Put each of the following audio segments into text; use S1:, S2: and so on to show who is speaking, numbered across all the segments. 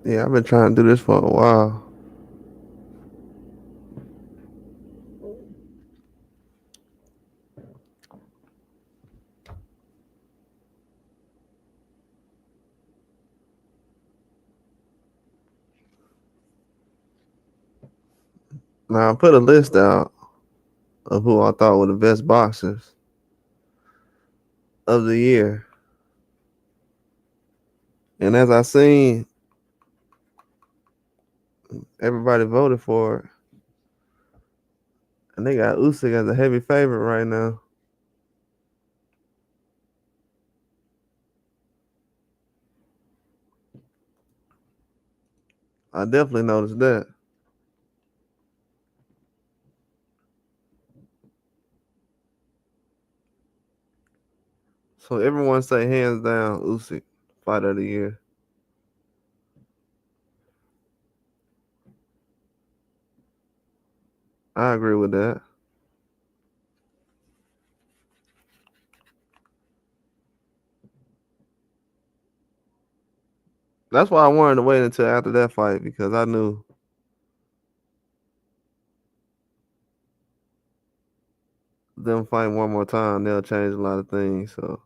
S1: Yeah, I've been trying to do this for a while. Now I put a list out of who I thought were the best boxers of the year. And as I seen, everybody voted for it. And they got Usyk as a heavy favorite right now. I definitely noticed that. So everyone say hands down Usyk fight of the year. I agree with that. That's why I wanted to wait until after that fight because I knew them fighting one more time, they'll change a lot of things. So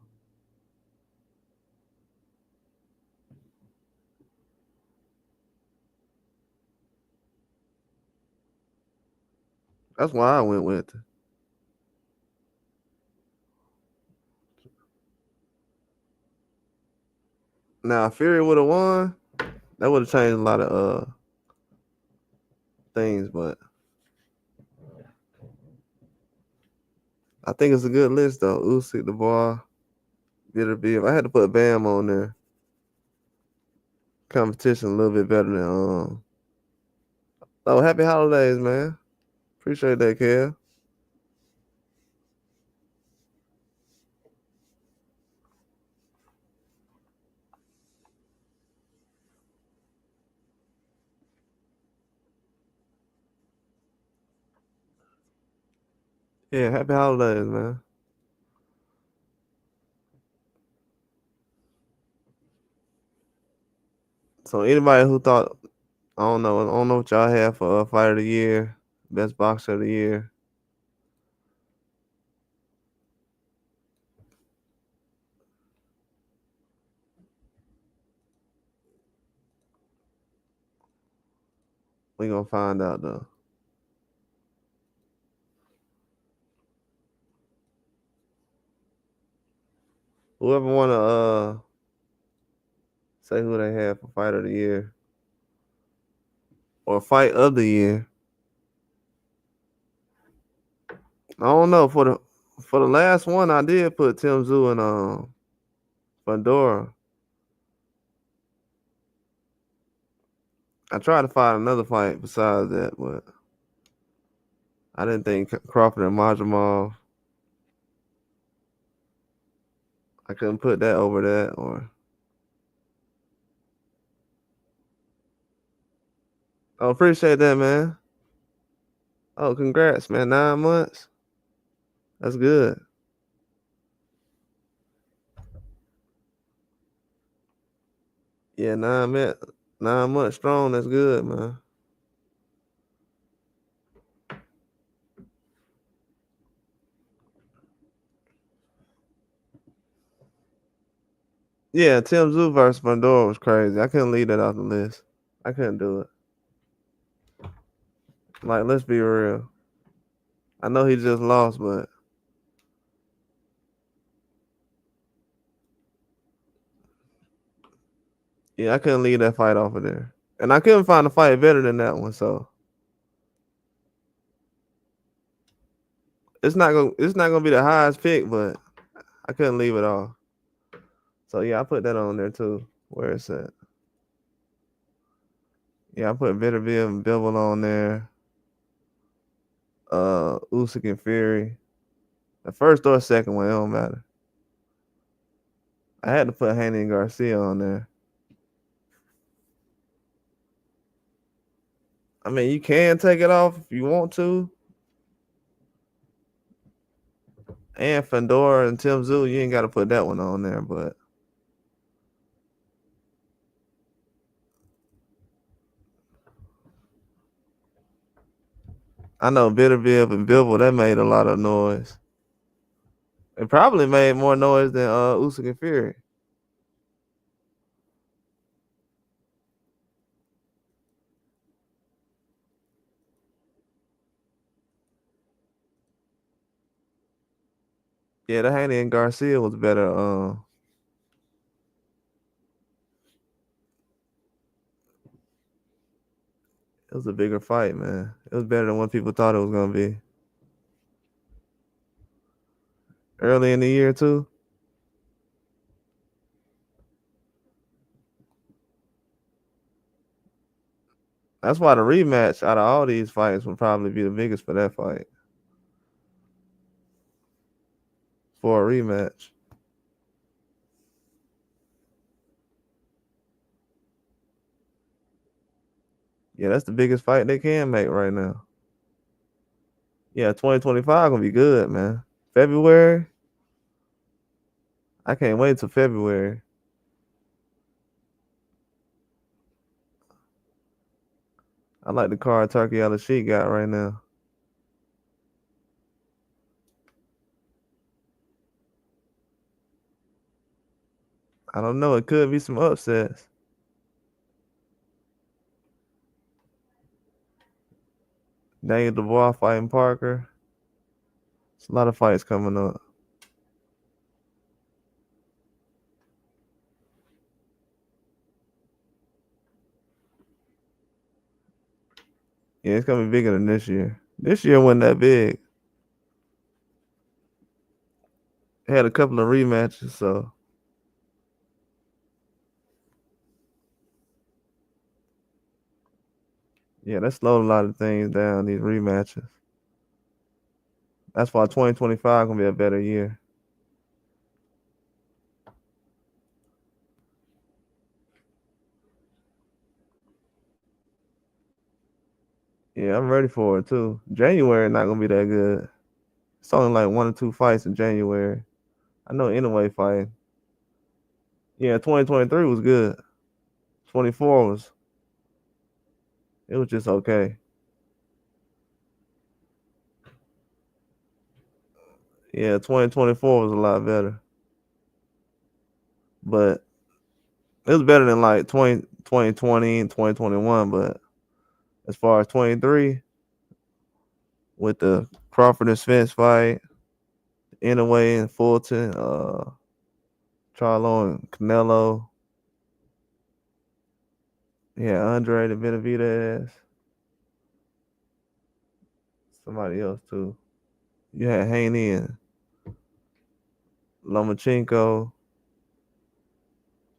S1: that's why I went with it. Now if Fury would have won, that would have changed a lot of things, but I think it's a good list though. Usyk, the bar, Bitter. If I had to put Bam on there, competition a little bit better than Oh, happy holidays, man. Appreciate that, Kev. Yeah, happy holidays, man. So anybody who thought I don't know what y'all have for fight of the year, best boxer of the year. We gonna find out though. Whoever wanna say who they have for fight of the year or fight of the year. I don't know for the last one. I did put Tim Zoo and Pandora. I tried to find another fight besides that, but I didn't think Crawford and Majamov. I couldn't put that over that. Or oh, appreciate that, man. Oh, congrats, man. 9 months. That's good. Yeah, 9 months strong. That's good, man. Yeah, Tim Zoo versus Pandora was crazy. I couldn't leave that off the list. I couldn't do it. Like, let's be real. I know he just lost, but yeah, I couldn't leave that fight off of there. And I couldn't find a fight better than that one. So it's not gonna be the highest pick, but I couldn't leave it off. So yeah, I put that on there too. Where it's at. Yeah, I put Bitterville and Bibble on there. Usyk and Fury. The first or second one, it don't matter. I had to put Haney and Garcia on there. I mean, you can take it off if you want to. And Fedora and Tim Zoo, you ain't got to put that one on there. But I know Bitterbill and Bibble, that made a lot of noise. It probably made more noise than Usyk and Fury. Yeah, the Haney and Garcia was better. It was a bigger fight, man. It was better than what people thought it was gonna be. Early in the year too. That's why the rematch out of all these fights would probably be the biggest for that fight. For a rematch. Yeah, that's the biggest fight they can make right now. Yeah, 2025 gonna be good, man. February. I can't wait till February. I like the card Turkey Al-Sheikh got right now. I don't know. It could be some upsets. Daniel Dubois fighting Parker. It's a lot of fights coming up. Yeah, it's gonna be bigger than this year. This year wasn't that big. It had a couple of rematches, so yeah, that slowed a lot of things down. These rematches. That's why 2025 gonna be a better year. Yeah, I'm ready for it too. January not gonna be that good. It's only like one or two fights in January. I know anyway fighting. Yeah, 2023 was good. 24 was it was just okay. Yeah, 2024 was a lot better. But it was better than like 2020 and 2021. But as far as 23, with the Crawford and Spence fight, Inouye and Fulton, Charlo and Canelo, yeah, Andre the Benavidez, somebody else too. You had Haney and Lomachenko,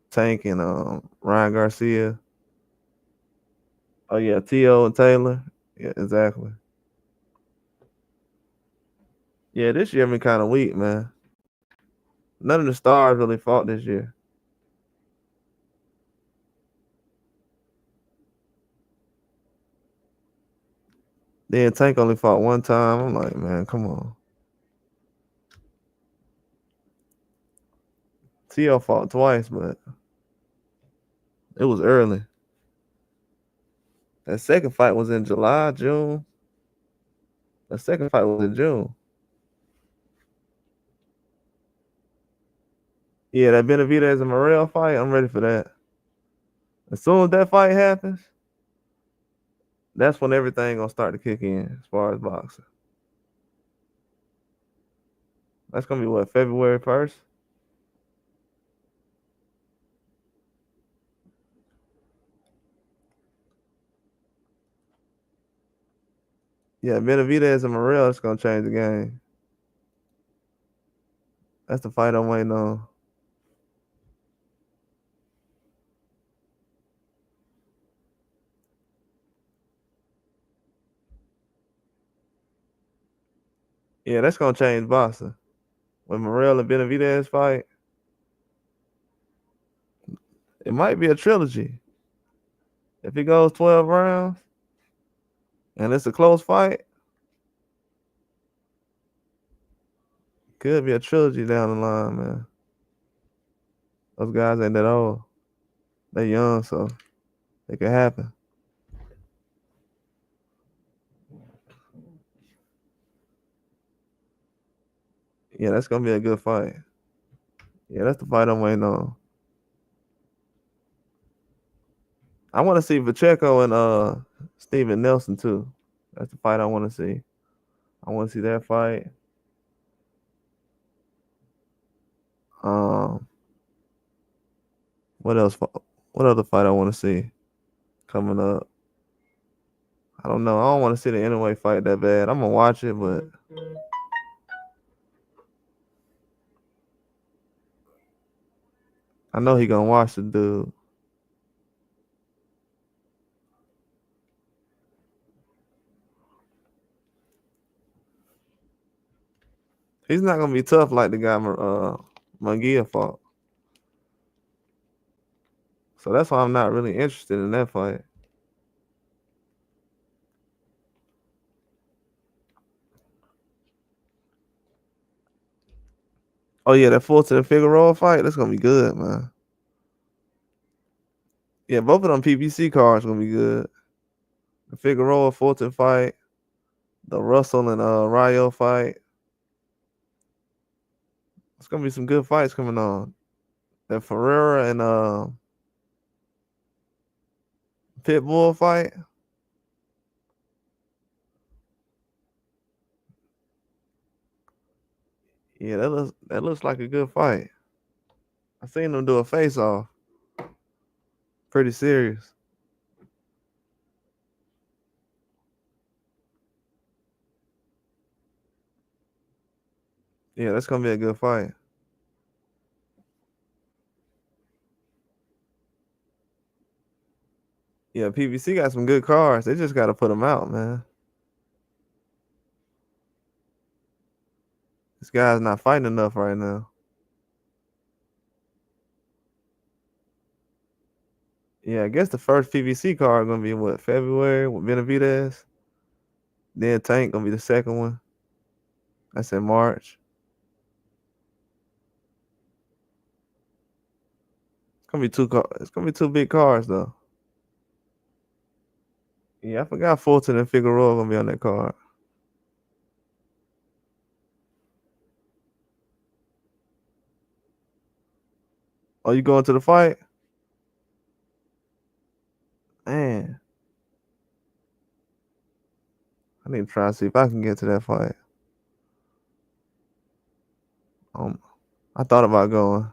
S1: Tank and Ryan Garcia. Oh yeah, T.O. and Taylor. Yeah, exactly. Yeah, this year been kind of weak, man. None of the stars really fought this year. Then Tank only fought one time. I'm like, man, come on. T.O. fought twice, but it was early. That second fight was in July, June. The second fight was in June. Yeah, that Benavidez and Morrell fight, I'm ready for that. As soon as that fight happens, that's when everything gonna start to kick in as far as boxing. That's gonna be what, February 1st? Yeah, Benavidez and Morrell is gonna change the game. That's the fight I'm waiting on. Yeah, that's gonna change boxing. When Morrell and Benavidez fight, it might be a trilogy. If it goes 12 rounds and it's a close fight, could be a trilogy down the line, man. Those guys ain't that old. They young, so it could happen. Yeah, that's gonna be a good fight. Yeah, that's the fight I'm waiting on. I want to see Pacheco and Steven Nelson too. That's the fight I want to see. I want to see that fight. Um, what else? What other fight I want to see coming up? I don't know. I don't want to see the Inoue fight that bad. I'm gonna watch it, but I know he gonna watch the dude. He's not gonna be tough like the guy Munguia fought. So that's why I'm not really interested in that fight. Oh yeah, that Fulton and Figueroa fight. That's gonna be good, man. Yeah, both of them PBC cards gonna be good. The Figueroa Fulton fight, the Russell and Rayo fight. It's gonna be some good fights coming on. That Ferreira and Pitbull fight. Yeah, that looks like a good fight. I seen them do a face off. Pretty serious. Yeah, that's gonna be a good fight. Yeah, PBC got some good cards. They just gotta put them out, man. This guy's not fighting enough right now. Yeah, I guess the first PBC card gonna be what, February with Benavidez. Then Tank gonna be the second one. That's in March. It's gonna be two big cards though. Yeah, I forgot Fulton and Figueroa gonna be on that card. Oh, you going to the fight? Man, I need to try to see if I can get to that fight. Um, I thought about going.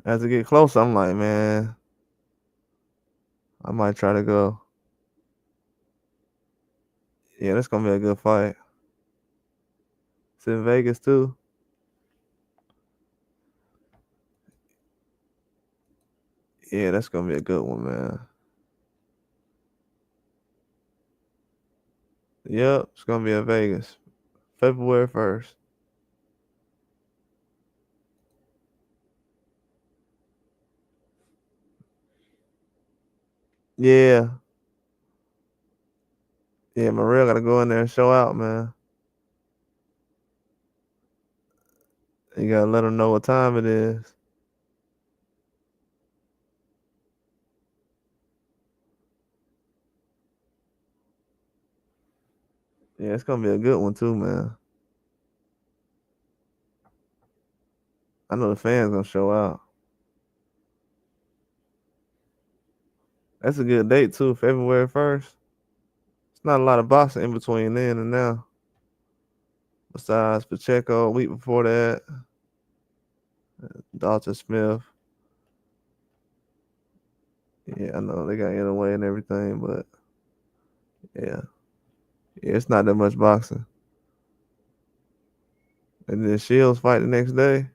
S1: As it get closer, I'm like, man, I might try to go. Yeah, that's gonna be a good fight. It's in Vegas too. Yeah, that's gonna be a good one, man. Yep, it's gonna be in Vegas, February 1st. Yeah, yeah, Morrell gotta go in there and show out, man. You gotta let them know what time it is. Yeah, it's gonna be a good one too, man. I know the fans gonna show out. That's a good date too, February 1st. It's not a lot of boxing in between then and now. Besides Pacheco a week before that, Dalton Smith. Yeah, I know they got in the way and everything, but yeah. Yeah, it's not that much boxing. And then Shields fight the next day.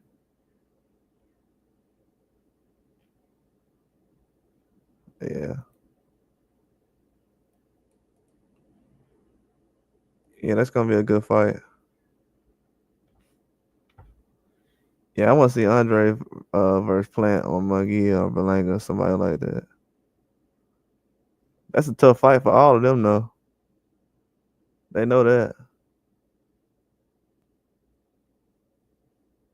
S1: Yeah. Yeah, that's gonna be a good fight. Yeah, I want to see Andre versus Plant or Muggy or Belanga, somebody like that. That's a tough fight for all of them, though. They know that.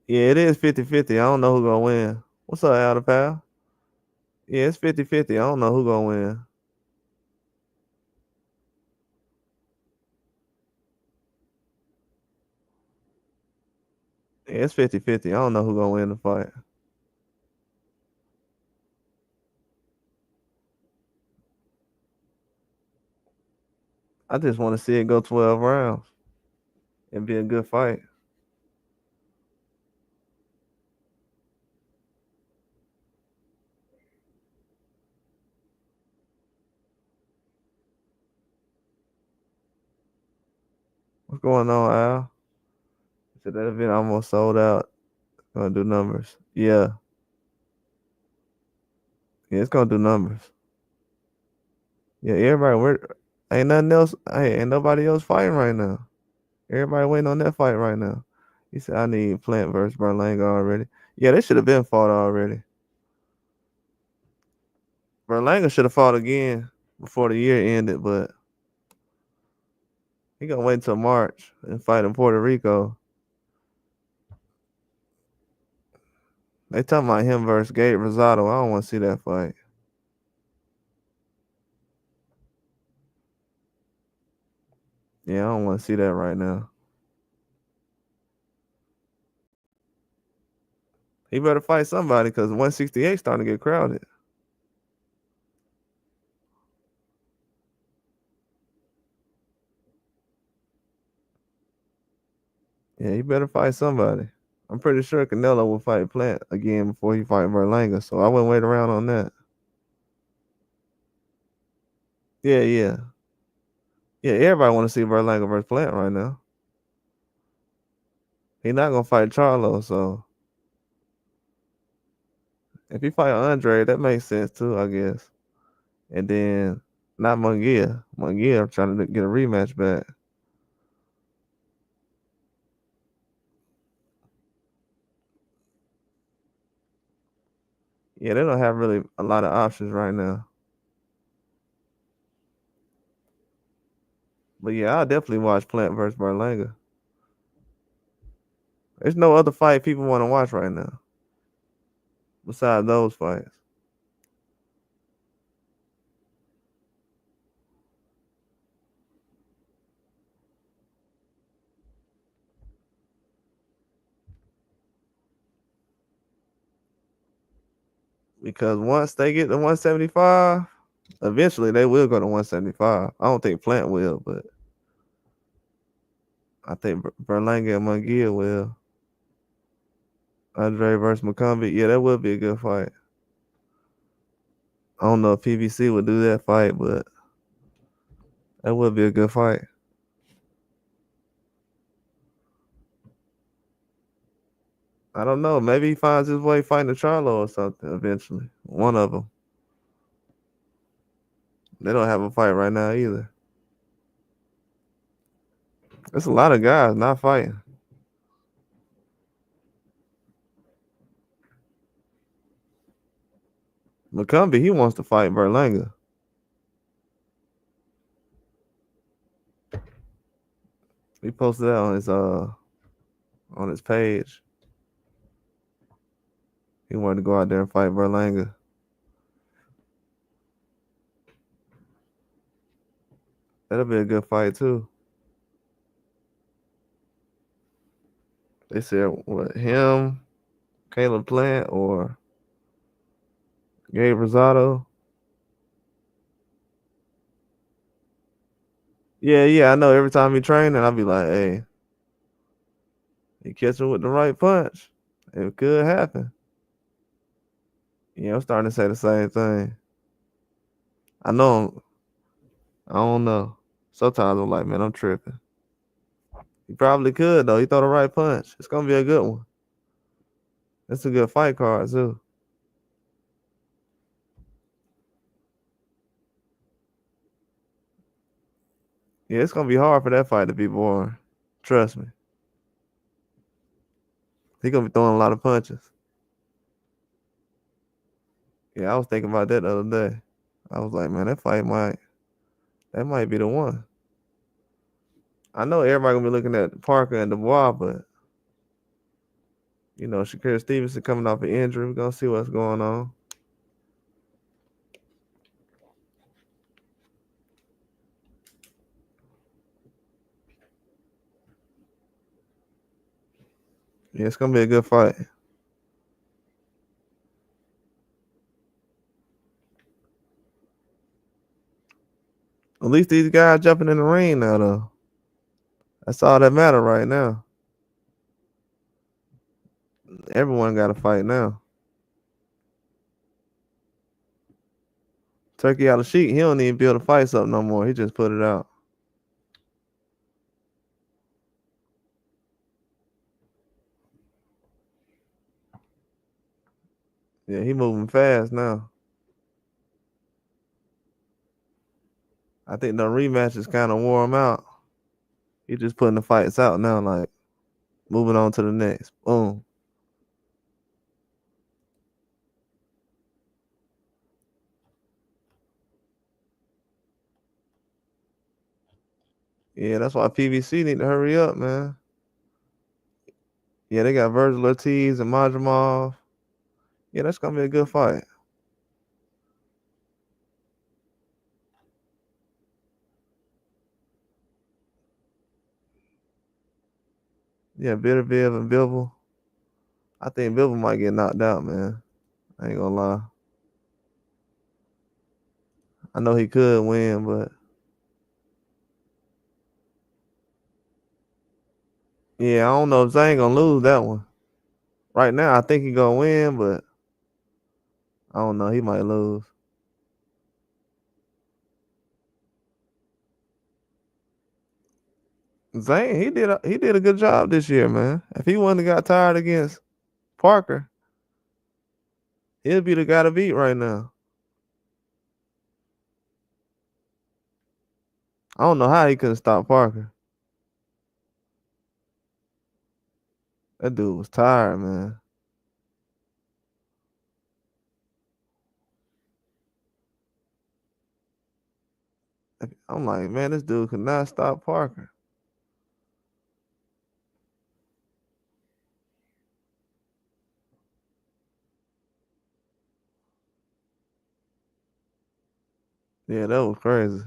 S1: Yeah, it is 50-50. I don't know who gonna win. What's up, Outer Pal? Yeah, it's 50-50. I don't know who gonna win. Yeah, it's 50-50. I don't know who gonna win the fight. I just want to see it go 12 rounds and be a good fight. What's going on, Al? So that event almost sold out. Gonna do numbers. Yeah. Yeah, it's gonna do numbers. Yeah, everybody ain't nothing else. Hey, ain't nobody else fighting right now. Everybody waiting on that fight right now. He said I need Plant versus Berlanga already. Yeah, they should have been fought already. Berlanga should have fought again before the year ended, but he gonna wait until March and fight in Puerto Rico. They talking about him versus Gabe Rosado. I don't want to see that fight. Yeah, I don't want to see that right now. He better fight somebody because 168 starting to get crowded. Yeah, he better fight somebody. I'm pretty sure Canelo will fight Plant again before he fight Berlanga, so I wouldn't wait around on that. Yeah, yeah. Yeah, everybody want to see Berlanga versus Plant right now. He not gonna fight Charlo, so if he fight Andre, that makes sense too, I guess. And then not Munguia. Munguia trying to get a rematch back. Yeah, they don't have really a lot of options right now. But yeah, I'll definitely watch Plant versus Berlanga. There's no other fight people want to watch right now besides those fights. Because once they get to 175, eventually they will go to 175. I don't think Plant will, but I think Berlanga and Munguia will. Andre versus McCombie, yeah, that would be a good fight. I don't know if PBC would do that fight, but that would be a good fight. I don't know. Maybe he finds his way fighting Charlo or something eventually. One of them. They don't have a fight right now either. There's a lot of guys not fighting. McCombie, he wants to fight Berlanga. He posted that on his page. He wanted to go out there and fight Berlanga. That'll be a good fight too. They said what him, Caleb Plant, or Gabe Rosado. Yeah, yeah, I know. Every time he training, I'll be like, hey, he catch him with the right punch. It could happen. Yeah, I'm starting to say the same thing. I know. I don't know. Sometimes I'm like, man, I'm tripping. He probably could though. He throw the right punch. It's gonna be a good one. That's a good fight card too. Yeah, it's gonna be hard for that fight to be boring. Trust me. He gonna be throwing a lot of punches. Yeah, I was thinking about that the other day. I was like, man, that might be the one. I know everybody gonna be looking at Parker and Dubois, but you know, Shakira Stevenson coming off an injury. We're gonna see what's going on. Yeah, it's gonna be a good fight. At least these guys jumping in the ring now, though. That's all that matter right now. Everyone got to fight now. Turkey out of sheet. He don't even build a fight up no more. He just put it out. Yeah, he moving fast now. I think the rematches kind of wore him out. He just putting the fights out now, like moving on to the next. Boom. Yeah, that's why PVC need to hurry up, man. Yeah, they got Virgil Ortiz and Madrimov. Yeah, that's gonna be a good fight. Yeah, Bitterbiv and Bivol. I think Bivol might get knocked out, man. I ain't gonna lie. I know he could win, but yeah, I don't know if Zane gonna lose that one. Right now, I think he gonna win, but I don't know. He might lose. Zane, he did a good job this year, man. If he wouldn't have got tired against Parker, he'd be the guy to beat right now. I don't know how he couldn't stop Parker. That dude was tired, man. I'm like, man, this dude could not stop Parker. Yeah, that was crazy.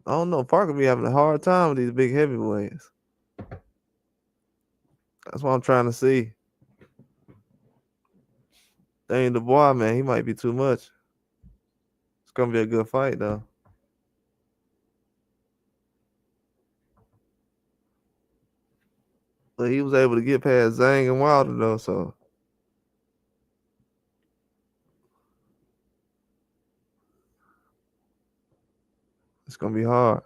S1: I don't know. Parker be having a hard time with these big heavyweights. That's what I'm trying to see. Dang, the boy, man, he might be too much. It's gonna be a good fight though. But he was able to get past Zhang and Wilder though, so it's gonna be hard.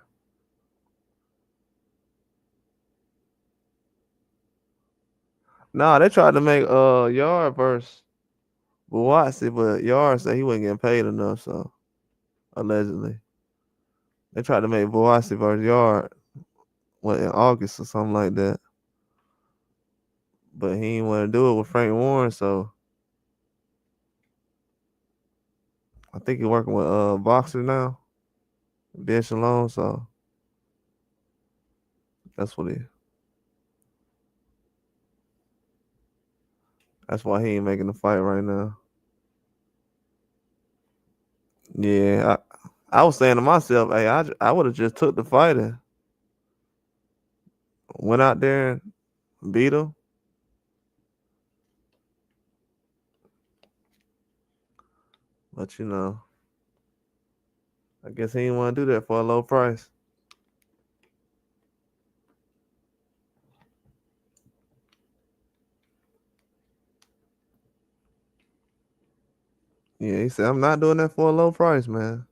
S1: Nah, they tried to make Yard versus Buatsi, but Yard said he wasn't getting paid enough, so allegedly. They tried to make Buatsi versus Yard in August or something like that. But he didn't want to do it with Frank Warren, so I think he's working with Boxer now, Ben Shalom, so that's what he that's why he ain't making the fight right now. Yeah, I was saying to myself, hey, I would have just took the fight and went out there and beat him. But you know, I guess he didn't want to do that for a low price. Yeah, he said, I'm not doing that for a low price, man.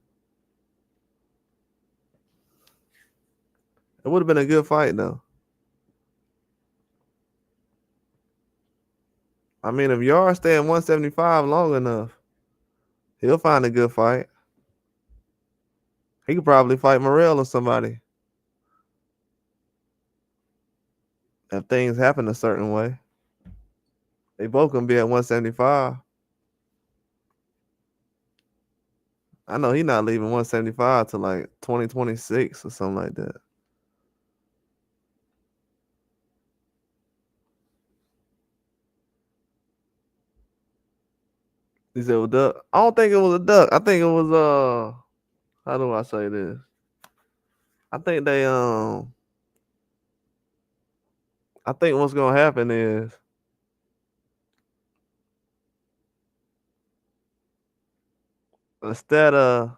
S1: It would have been a good fight though. I mean, if Yard stay at 175 long enough, he'll find a good fight. He could probably fight Morrell or somebody if things happen a certain way. They both gonna be at 175. I know he's not leaving 175 to like 2026 or something like that. He said, well, duck. I don't think it was a duck. I think it was how do I say this? I think they I think what's gonna happen is instead of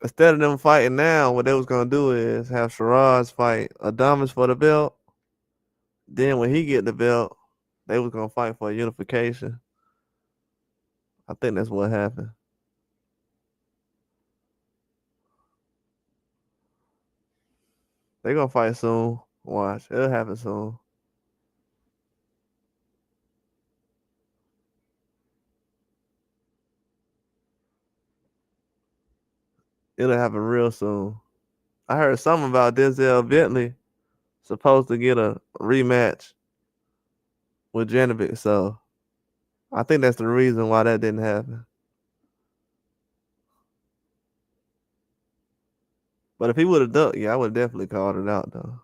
S1: instead of them fighting now, what they was gonna do is have Shiraz fight Adamas for the belt. Then when he get the belt, they was gonna fight for unification. I think that's what happened. They gonna fight soon. Watch, it'll happen soon. It'll happen real soon. I heard something about Denzel Bentley supposed to get a rematch with Janovic, so I think that's the reason why that didn't happen. But if he would have ducked, yeah, I would have definitely called it out though.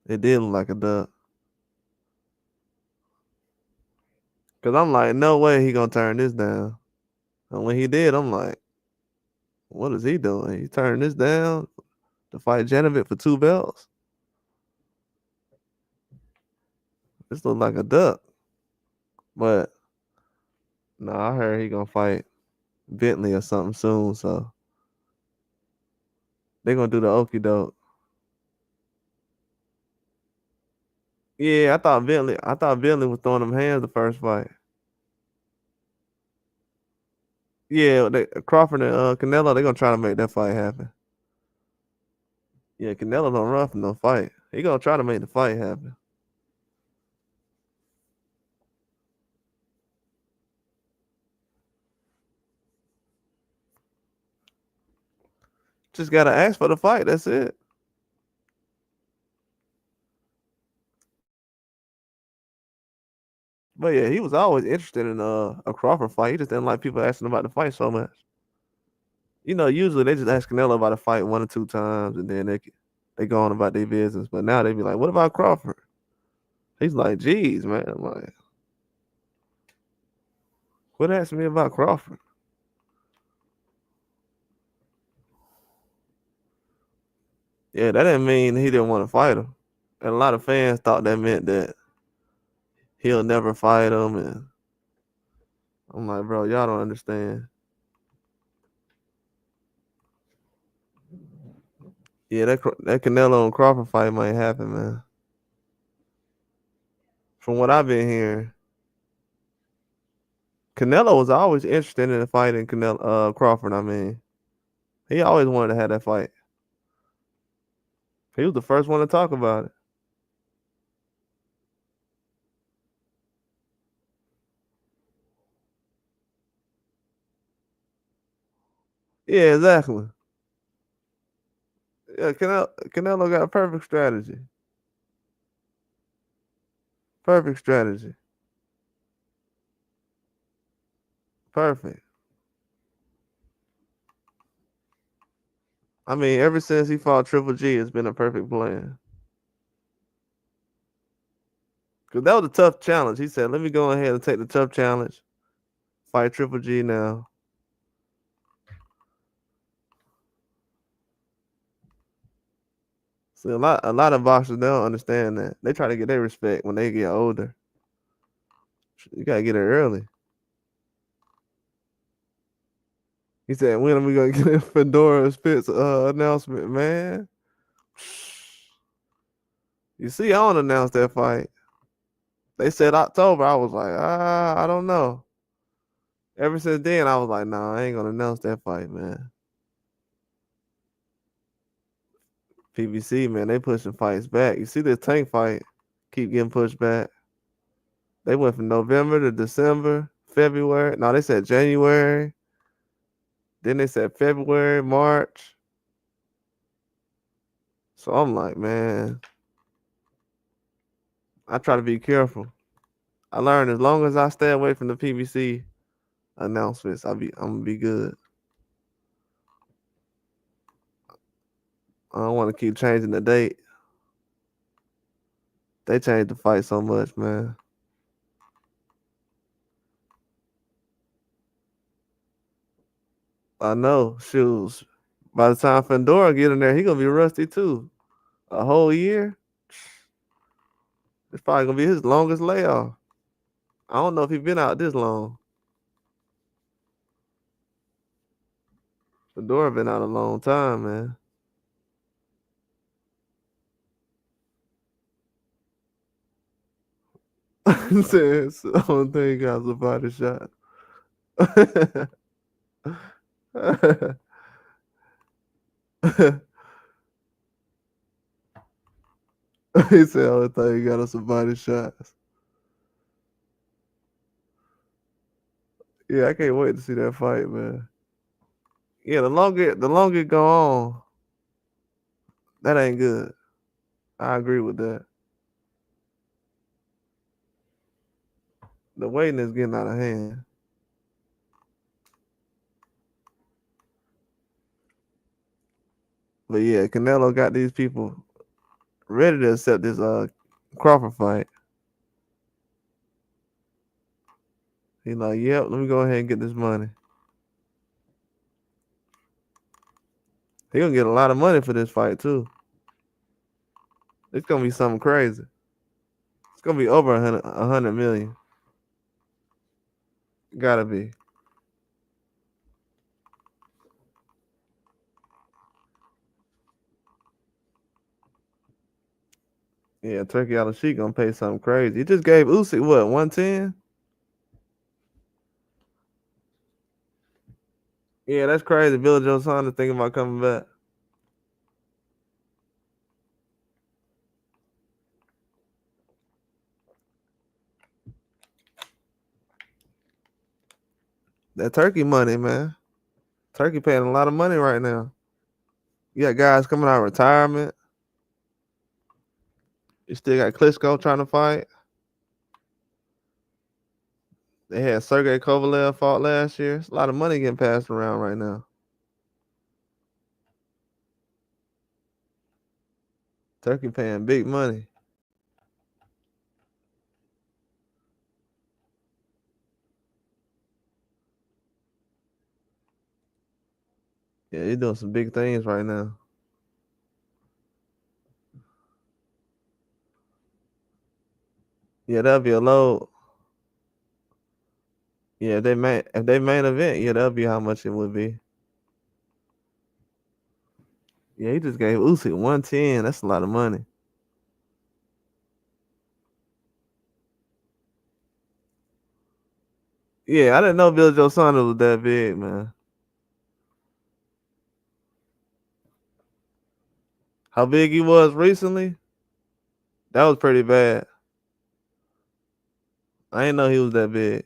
S1: It did look like a duck. Cause I'm like, no way he gonna turn this down. And when he did, I'm like, what is he doing? He turned this down to fight Janovic for 2 belts. This look like a duck. But no, I heard he gonna fight Bentley or something soon, so they gonna do the okey doke. Yeah, I thought Bentley was throwing them hands the first fight. Yeah, Crawford and Canelo, they gonna try to make that fight happen. Yeah, Canelo don't run from no fight. He gonna try to make the fight happen. Just gotta ask for the fight. That's it. But yeah, he was always interested in a Crawford fight. He just didn't like people asking about the fight so much. Usually they just ask Canelo about a fight 1 or 2 times, and then they go on about their business. But now they be like, "What about Crawford?" He's like, "Geez, man, I'm like, quit asking me about Crawford." Yeah, that didn't mean he didn't want to fight him. And a lot of fans thought that meant that he'll never fight him. And I'm like, bro, y'all don't understand. Yeah, that Canelo and Crawford fight might happen, man. From what I've been hearing, Canelo was always interested in fighting Crawford. I mean, he always wanted to have that fight. He was the first one to talk about it. Yeah, exactly. Yeah, Canelo got a perfect strategy. Perfect strategy. Perfect. I mean, ever since he fought Triple G, it's been a perfect plan. Cause that was a tough challenge. He said, "Let me go ahead and take the tough challenge. Fight Triple G now." See, a lot of boxers they don't understand that. They try to get their respect when they get older. You gotta get it early. He said, "When are we gonna get a Fedora Spitz announcement, man?" You see, I don't announce that fight. They said October. I was like, I don't know. Ever since then, I was like, nah, I ain't gonna announce that fight, man. PBC, man, they pushing fights back. You see this Tank fight keep getting pushed back. They went from November to December, February. No, they said January. Then they said February, March. So I'm like, man, I try to be careful. I learned as long as I stay away from the PBC announcements, I'm gonna be good. I don't want to keep changing the date. They changed the fight so much, man. I know. Shoes. By the time Fedora get in there, he gonna be rusty too. A whole year? It's probably gonna be his longest layoff. I don't know if he's been out this long. Fedora been out a long time, man. Says the only thing got was a body shot. He said only thing he got us some body shots. Yeah, I can't wait to see that fight, man. Yeah, the longer it go on, that ain't good. I agree with that. The waiting is getting out of hand. But yeah, Canelo got these people ready to accept this Crawford fight. He like, yep, let me go ahead and get this money. He gonna get a lot of money for this fight too. It's gonna be something crazy. It's gonna be over a hundred million. Gotta be. Yeah, Turkey Al Sheik gonna pay something crazy. He just gave Usyk what 110. Yeah, that's crazy. Billy Joe Saunders thinking about coming back. That Turkey money, man. Turkey paying a lot of money right now. You got guys coming out of retirement. You still got Klitschko trying to fight. They had Sergey Kovalev fought last year. It's a lot of money getting passed around right now. Turkey paying big money. Yeah, he's doing some big things right now. Yeah, that'll be a load. Yeah, if they main event, yeah, that'll be how much it would be. Yeah, he just gave Usyk 110. That's a lot of money. Yeah, I didn't know Billy Joe Saunders was that big, man. How big he was recently? That was pretty bad. I didn't know he was that big.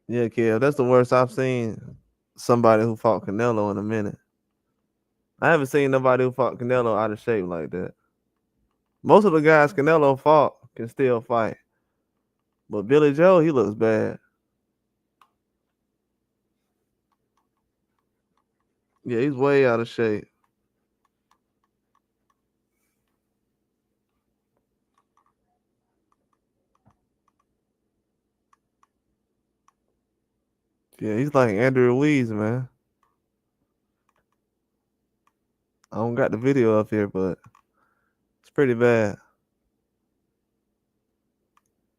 S1: Yeah, Kev, that's the worst I've seen somebody who fought Canelo in a minute. I haven't seen nobody who fought Canelo out of shape like that. Most of the guys Canelo fought can still fight. But Billy Joe, he looks bad. Yeah, he's way out of shape. Yeah, he's like Andrew Ruiz, man. I don't got the video up here, but it's pretty bad.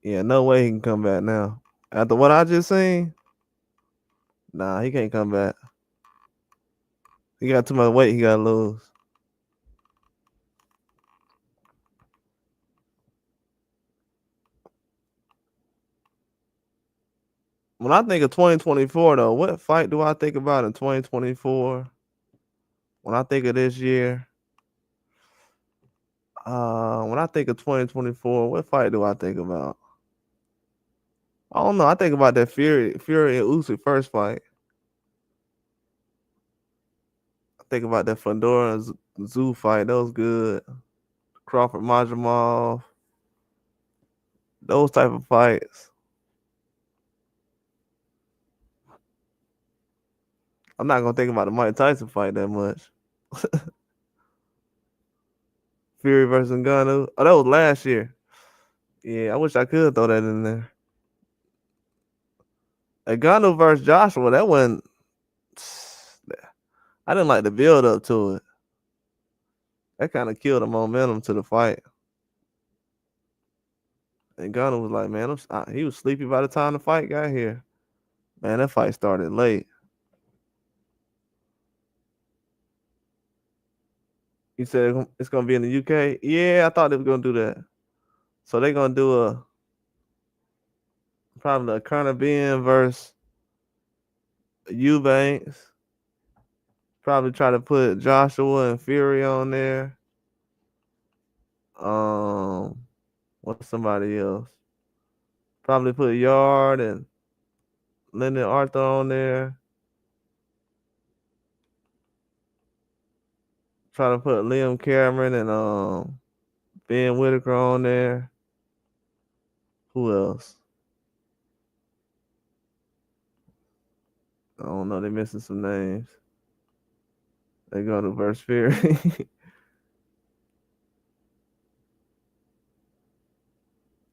S1: Yeah, no way he can come back now. After what I just seen, nah, he can't come back. He got too much weight he gotta lose. When I think of 2024 though, what fight do I think about in 2024? When I think of this year, when I think of 2024, what fight do I think about? I don't know. I think about that Fury and Usyk first fight. I think about that Fedora and Zoo fight. That was good. Crawford Majamov. Those type of fights. I'm not gonna think about the Mike Tyson fight that much. Fury versus Ngannou. Oh, that was last year. Yeah, I wish I could throw that in there. Ngannou versus Joshua. That wasn't. I didn't like the build up to it. That kind of killed the momentum to the fight. And Gunner was like, man, he was sleepy by the time the fight got here. Man, that fight started late. He said it's gonna be in the UK. Yeah, I thought they were gonna do that. So they're gonna do probably a Conor Ben versus Eubanks. Probably try to put Joshua and Fury on there. What's somebody else? Probably put Yard and Lyndon Arthur on there. Try to put Liam Cameron and Ben Whitaker on there. Who else? I don't know. They're missing some names. They go to verse Fury.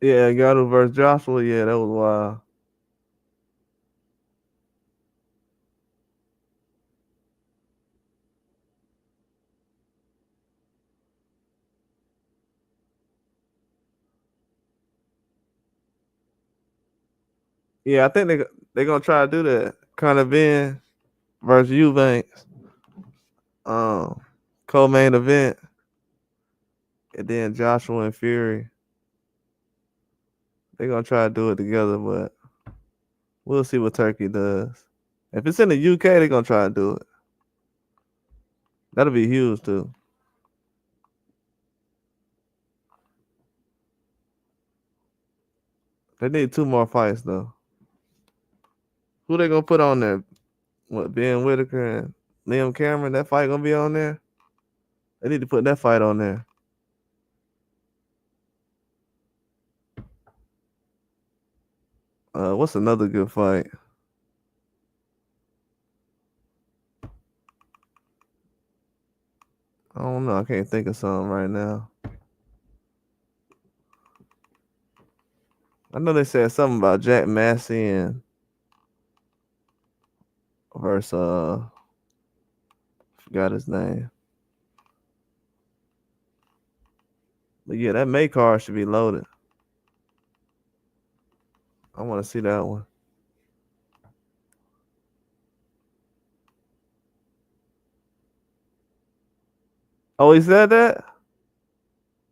S1: Yeah, Gato versus Joshua. Yeah, that was wild. Yeah, I think they gonna try to do that. Conor Ben versus Eubanks. Um, co-main event, and then Joshua and Fury. They gonna try to do it together, but we'll see what Turkey does. If it's in the UK, they gonna try to do it. That'll be huge too. They need two more fights though. Who they gonna put on there? What, Ben Whitaker and Liam Cameron? That fight gonna be on there? They need to put that fight on there. What's another good fight? I don't know. I can't think of something right now. I know they said something about Jack Massey and versus forgot his name. But yeah, that May card should be loaded. I want to see that one. Oh, he said that?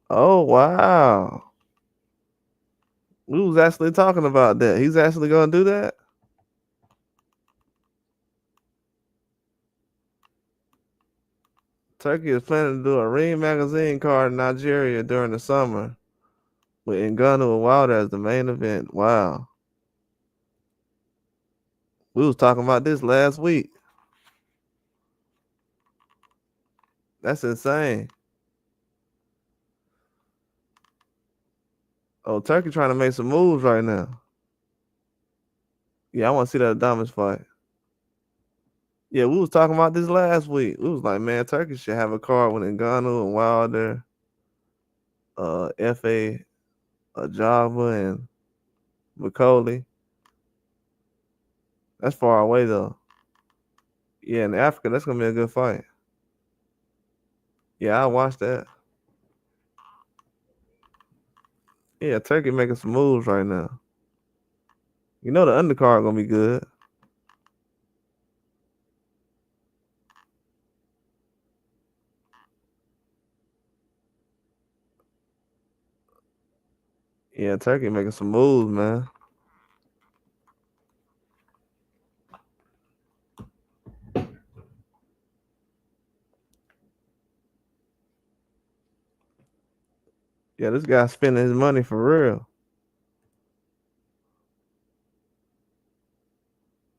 S1: Oh wow. We was actually talking about that. He's actually gonna do that? Turkey is planning to do a Ring magazine card in Nigeria during the summer with Ngannou and Wilder as the main event. Wow. We was talking about this last week. That's insane. Oh, Turkey trying to make some moves right now. Yeah, I want to see that Adonis fight. Yeah, we was talking about this last week. We was like, man, Turkey should have a card with Ngannou and Wilder, Fa, Java, and McCauley. That's far away though. Yeah, in Africa, that's gonna be a good fight. Yeah, I watched that. Yeah, Turkey making some moves right now. You know the undercard gonna be good. Yeah, Turkey making some moves, man. Yeah, this guy spending his money for real.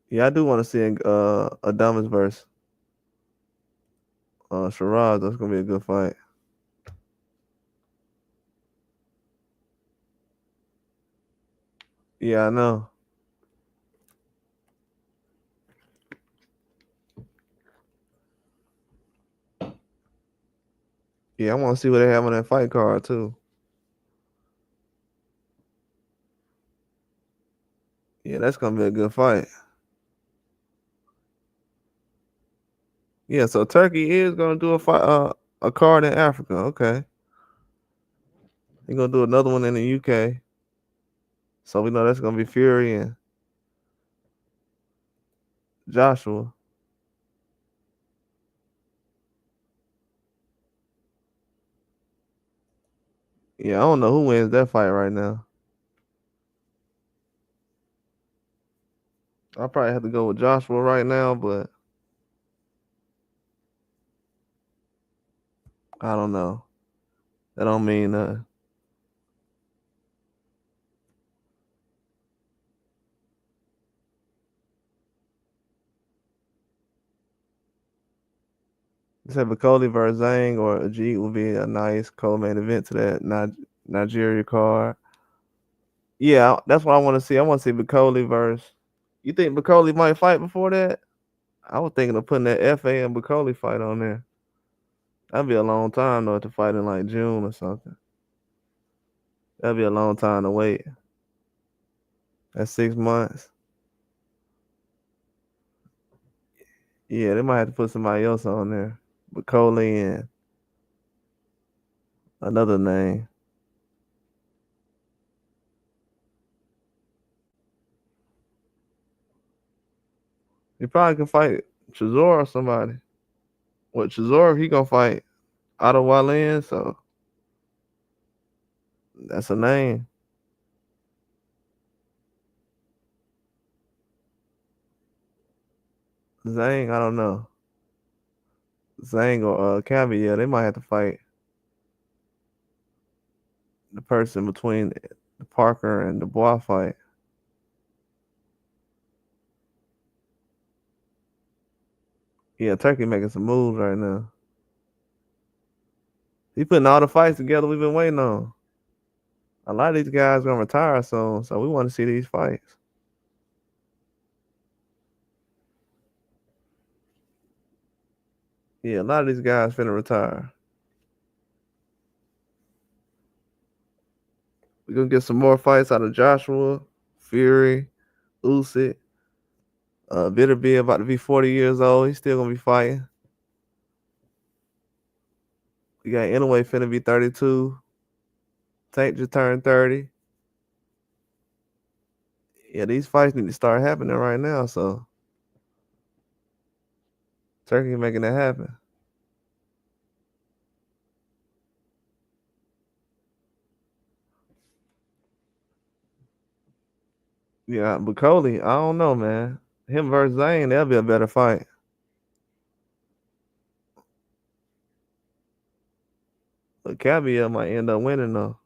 S1: Yeah, I do want to see Adamas versus Shiraz. That's gonna be a good fight. Yeah, I know. Yeah, I want to see what they have on that fight card too. Yeah, that's gonna be a good fight. Yeah, so Turkey is gonna do a card in Africa. Okay, he gonna do another one in the UK. So we know that's gonna be Fury and Joshua. Yeah, I don't know who wins that fight right now. I probably have to go with Joshua right now, but I don't know. That don't mean said Bacoli versus Zhang or Ajit would be a nice co-main event to that Nigeria card. Yeah, that's what I want to see. I want to see Bacoli versus. You think Bacoli might fight before that? I was thinking of putting that FA and Bacoli fight on there. That'd be a long time though to fight in like June or something. That'd be a long time to wait. That's 6 months. Yeah, they might have to put somebody else on there. Bacoli and another name. He probably can fight Chisora or somebody. What Chisora, he gonna fight Otto Wallin, so that's a name. Zhang, I don't know. Zhang or Cavi, yeah, they might have to fight the person between the Parker and the Bois fight. Yeah, Turkey making some moves right now. He putting all the fights together we've been waiting on. A lot of these guys gonna retire soon, so we want to see these fights. Yeah, a lot of these guys finna retire. We're gonna get some more fights out of Joshua, Fury, Usyk. Bitterby about to be 40 years old. He's still gonna be fighting. We got Inoue finna be 32. Tank just turned 30. Yeah, these fights need to start happening right now. So Turkey making that happen. Yeah, but Cody, I don't know, man. Him versus Zane, that'll be a better fight. But Caviar might end up winning though.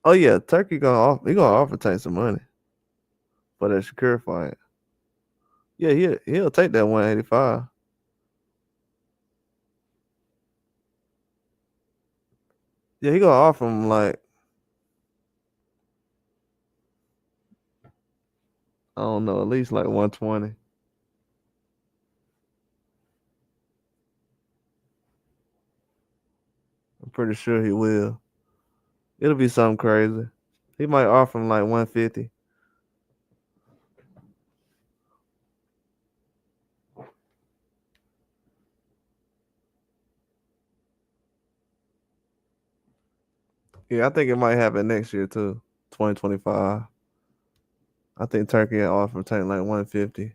S1: Oh yeah, Turkey gonna offer Tank some money for that Shakur fight. Yeah, he'll take that 185. Yeah, he gonna offer him like I don't know, at least like 120. I'm pretty sure he will. It'll be something crazy. He might offer him like 150. Yeah, I think it might happen next year too, 2025. I think Turkey will offer Tank like 150.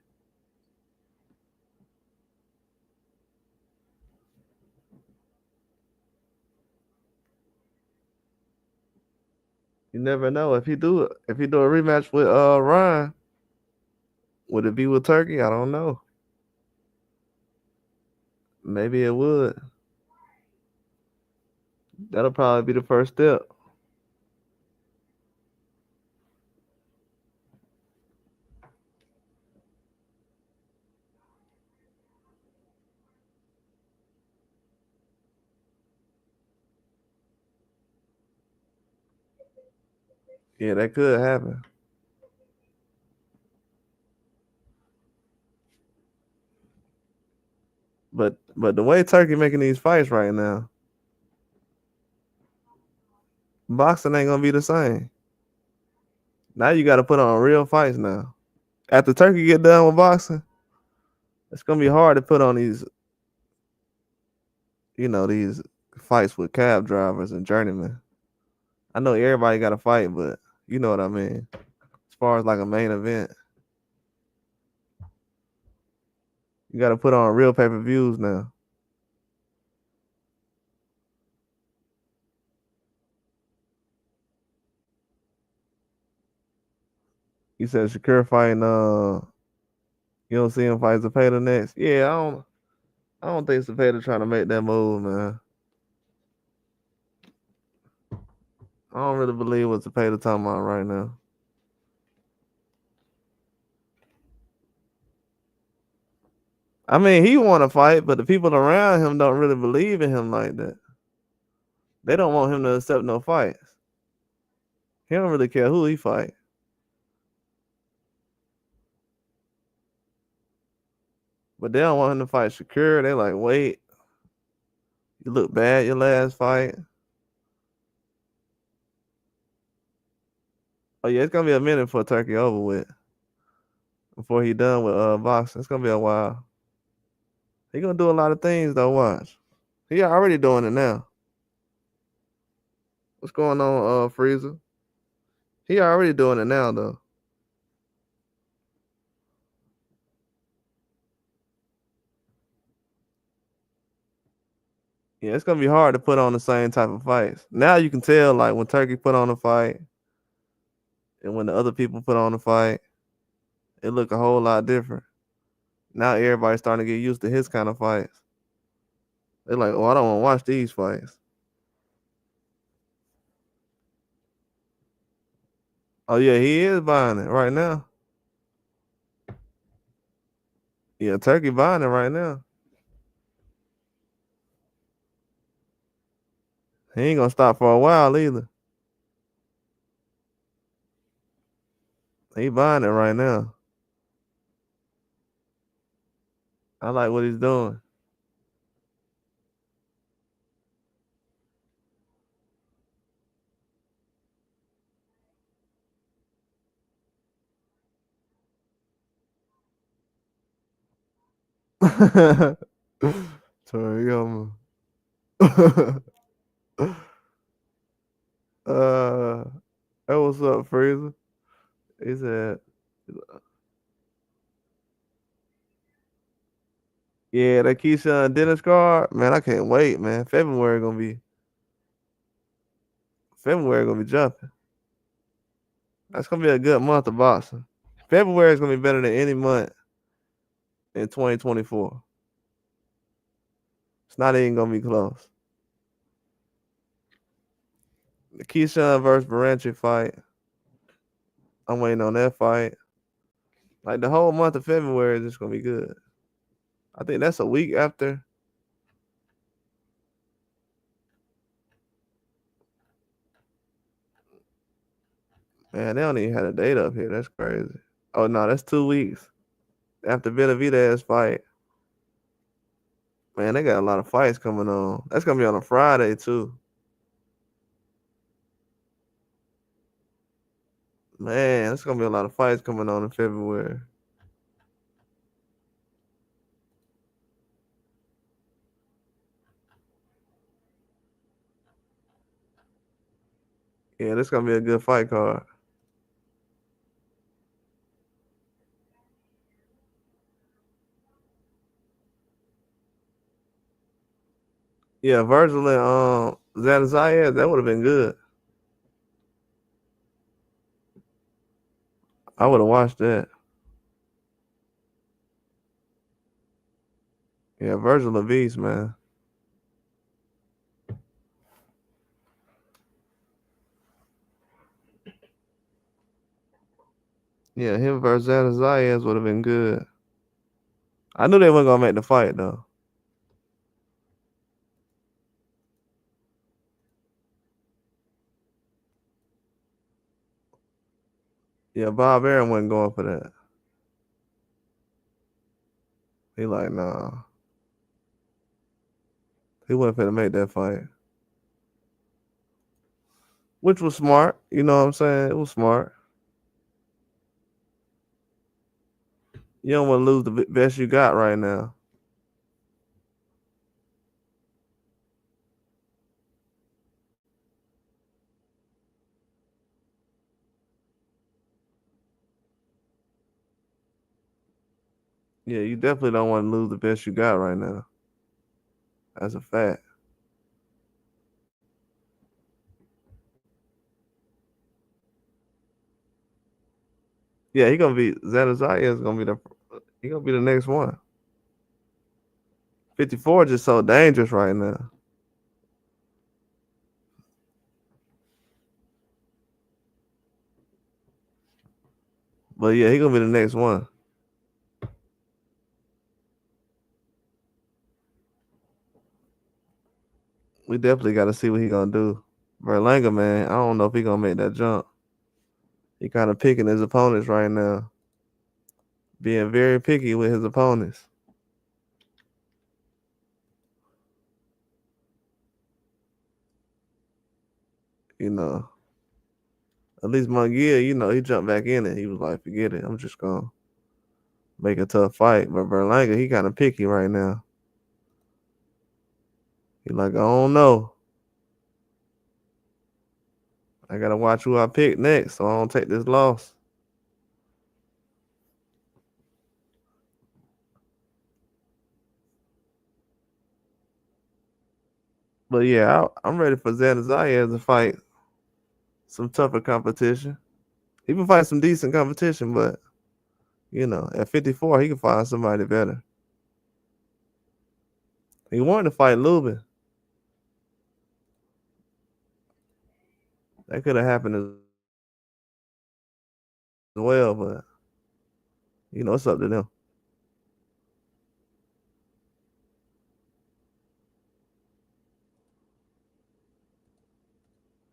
S1: You never know if he do it. If he do a rematch with Ryan, would it be with Turkey? I don't know. Maybe it would. That'll probably be the first step. Yeah, that could happen. But the way Turkey making these fights right now, boxing ain't gonna be the same. Now you got to put on real fights now. After Turkey get done with boxing, it's gonna be hard to put on these, these fights with cab drivers and journeymen. I know everybody got to fight, but you know what I mean. As far as like a main event, you got to put on real pay-per-views now. You said Shakur fighting. You don't see him fight Zepeda next. Yeah, I don't think Zepeda trying to make that move, man. I don't really believe what Zepeda talking about right now. I mean, he want to fight, but the people around him don't really believe in him like that. They don't want him to accept no fights. He don't really care who he fight. But they don't want him to fight Shakur. They like, wait, you look bad your last fight. Oh yeah, it's gonna be a minute for Turkey over with. Before he done with boxing. It's gonna be a while. He gonna do a lot of things though, watch. He already doing it now. What's going on, Freezer? He already doing it now though. Yeah, it's gonna be hard to put on the same type of fights. Now you can tell like when Turkey put on a fight and when the other people put on a fight, it look a whole lot different. Now everybody's starting to get used to his kind of fights. They're like, oh, I don't want to watch these fights. Oh yeah, he is buying it right now. Yeah, Turkey buying it right now. He ain't gonna stop for a while either. He buying it right now. I like what he's doing. Toriyama. uh, hey, what's up, Freezer? He said, "Yeah, that Keyshawn Dennis card, man. I can't wait, man. February gonna be jumping. That's gonna be a good month of boxing. February is gonna be better than any month in 2024. It's not even gonna be close. The Keyshawn versus Baranchi fight. I'm waiting on that fight. Like the whole month of February is just gonna be good. I think that's a week after. Man, they don't even have a date up here. That's crazy. Oh no, that's 2 weeks after Benavidez fight. Man, they got a lot of fights coming on. That's gonna be on a Friday too. Man, it's gonna be a lot of fights coming on in February. Yeah, this gonna be a good fight card. Yeah, Virgil and Zayed, that would have been good. I would have watched that. Yeah, Virgil a beast, man. Yeah, him versus Zayed would have been good. I knew they weren't gonna make the fight though. Yeah, Bob Aaron wasn't going for that. He like, nah. He wasn't finna make that fight. Which was smart. You know what I'm saying? It was smart. You don't want to lose the best you got right now. Yeah, you definitely don't want to lose the best you got right now. That's a fact. Yeah, he gonna be Zanazaya is gonna be the next one. 54 just so dangerous right now. But yeah, he gonna be the next one. We definitely got to see what he gonna do. Berlanga, man, I don't know if he gonna make that jump. He kind of picking his opponents right now, being very picky with his opponents. You know, at least Munguia, he jumped back in it. He was like, "Forget it. I'm just gonna make a tough fight." But Berlanga, he kind of picky right now. He like, I don't know. I gotta watch who I pick next, so I don't take this loss. But yeah, I'm ready for Zayas to fight some tougher competition. He can fight some decent competition, but at 54, he can find somebody better. He wanted to fight Lubin. That could have happened as well, but it's up to them.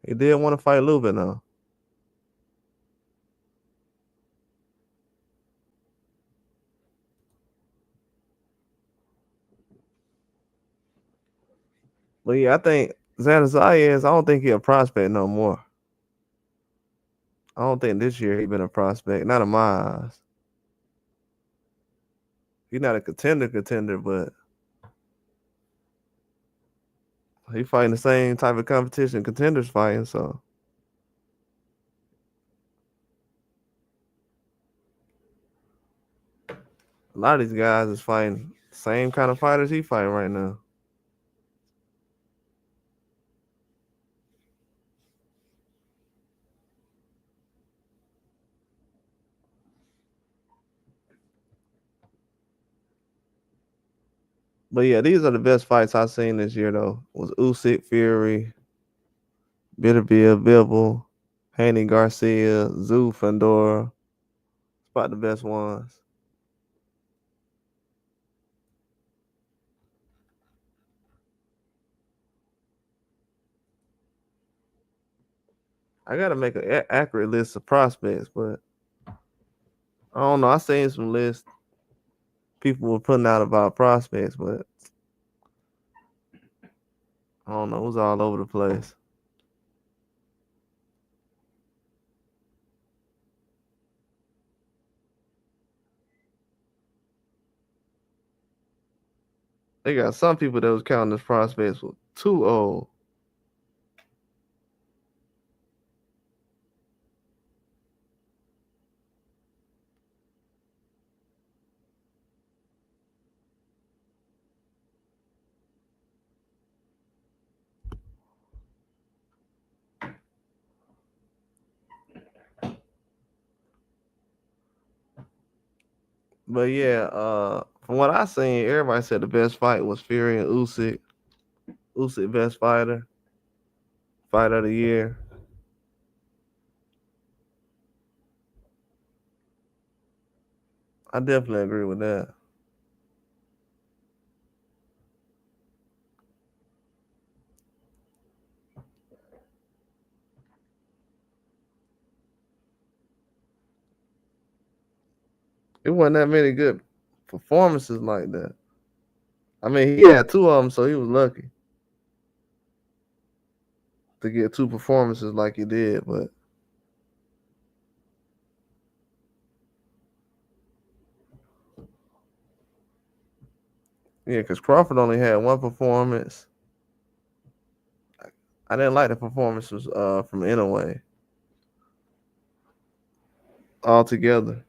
S1: He did want to fight Lubin though. But yeah, I think Zayas, I don't think he a prospect no more. I don't think this year he been a prospect. Not in my eyes. He's not a contender, but he fighting the same type of competition contenders fighting. So a lot of these guys is fighting the same kind of fighters he fighting right now. But yeah, these are the best fights I've seen this year though. Was Usyk, Fury, Bitterbill, Bibble, Haney Garcia, Zoo Fandora. It's about the best ones. I gotta make an accurate list of prospects, but I don't know. I seen some lists people were putting out about prospects, but I don't know. It was all over the place. They got some people that was counting as prospects were too old. But yeah, from what I seen, everybody said the best fight was Fury and Usyk. Usyk best fighter of the year. I definitely agree with that. It wasn't that many good performances like that. I mean, he had two of them, so he was lucky to get two performances like he did. But Yeah, because Crawford only had one performance. I didn't like the performances from Inouye altogether.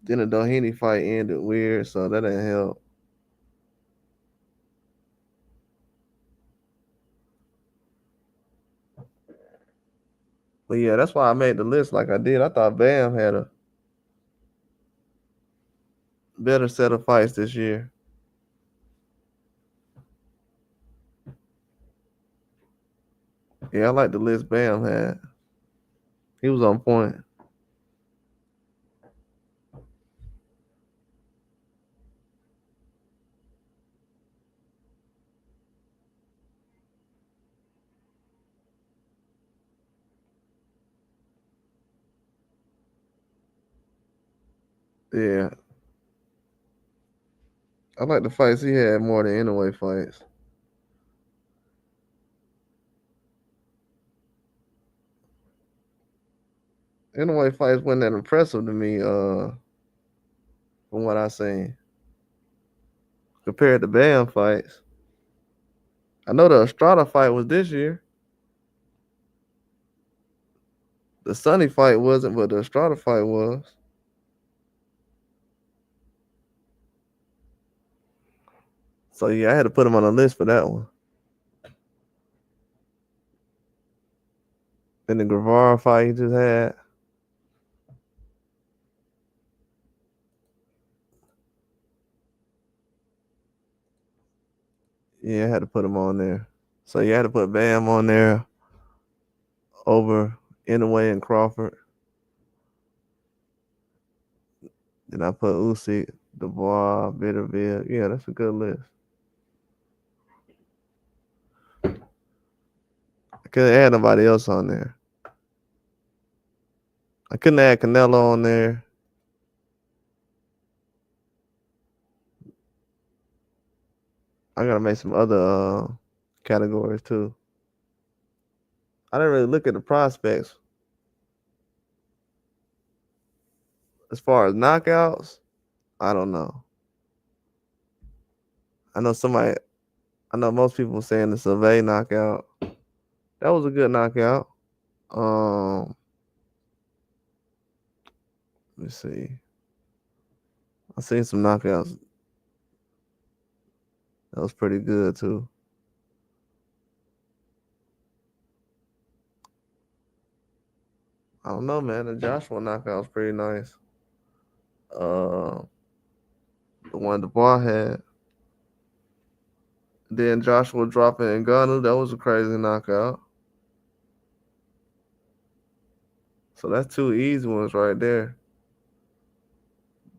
S1: Then the Doheny fight ended weird, so that didn't help. But yeah, that's why I made the list like I did. I thought Bam had a better set of fights this year. Yeah, I like the list Bam had. He was on point. Yeah, I like the fights he had more than Inouye fights. Inouye fights wasn't that impressive to me, from what I seen. Compared to Bam fights. I know the Estrada fight was this year. The Sonny fight wasn't, but the Estrada fight was. So yeah, I had to put him on the list for that one. Then the Guevara fight he just had. Yeah, I had to put him on there. So you had to put Bam on there over Inouye and Crawford. Then I put Usyk, Dubois, Bitterville. Yeah, that's a good list. I couldn't add nobody else on there. I couldn't add Canelo on there. I gotta make some other categories too. I didn't really look at the prospects as far as knockouts. I don't know. I know somebody. I know most people saying the Survey knockout. That was a good knockout. Let me see. I seen some knockouts. That was pretty good too. I don't know, man. The Joshua knockout was pretty nice. Uh, the one Dubois had. Then Joshua dropping Ngannou. That was a crazy knockout. So that's two easy ones right there.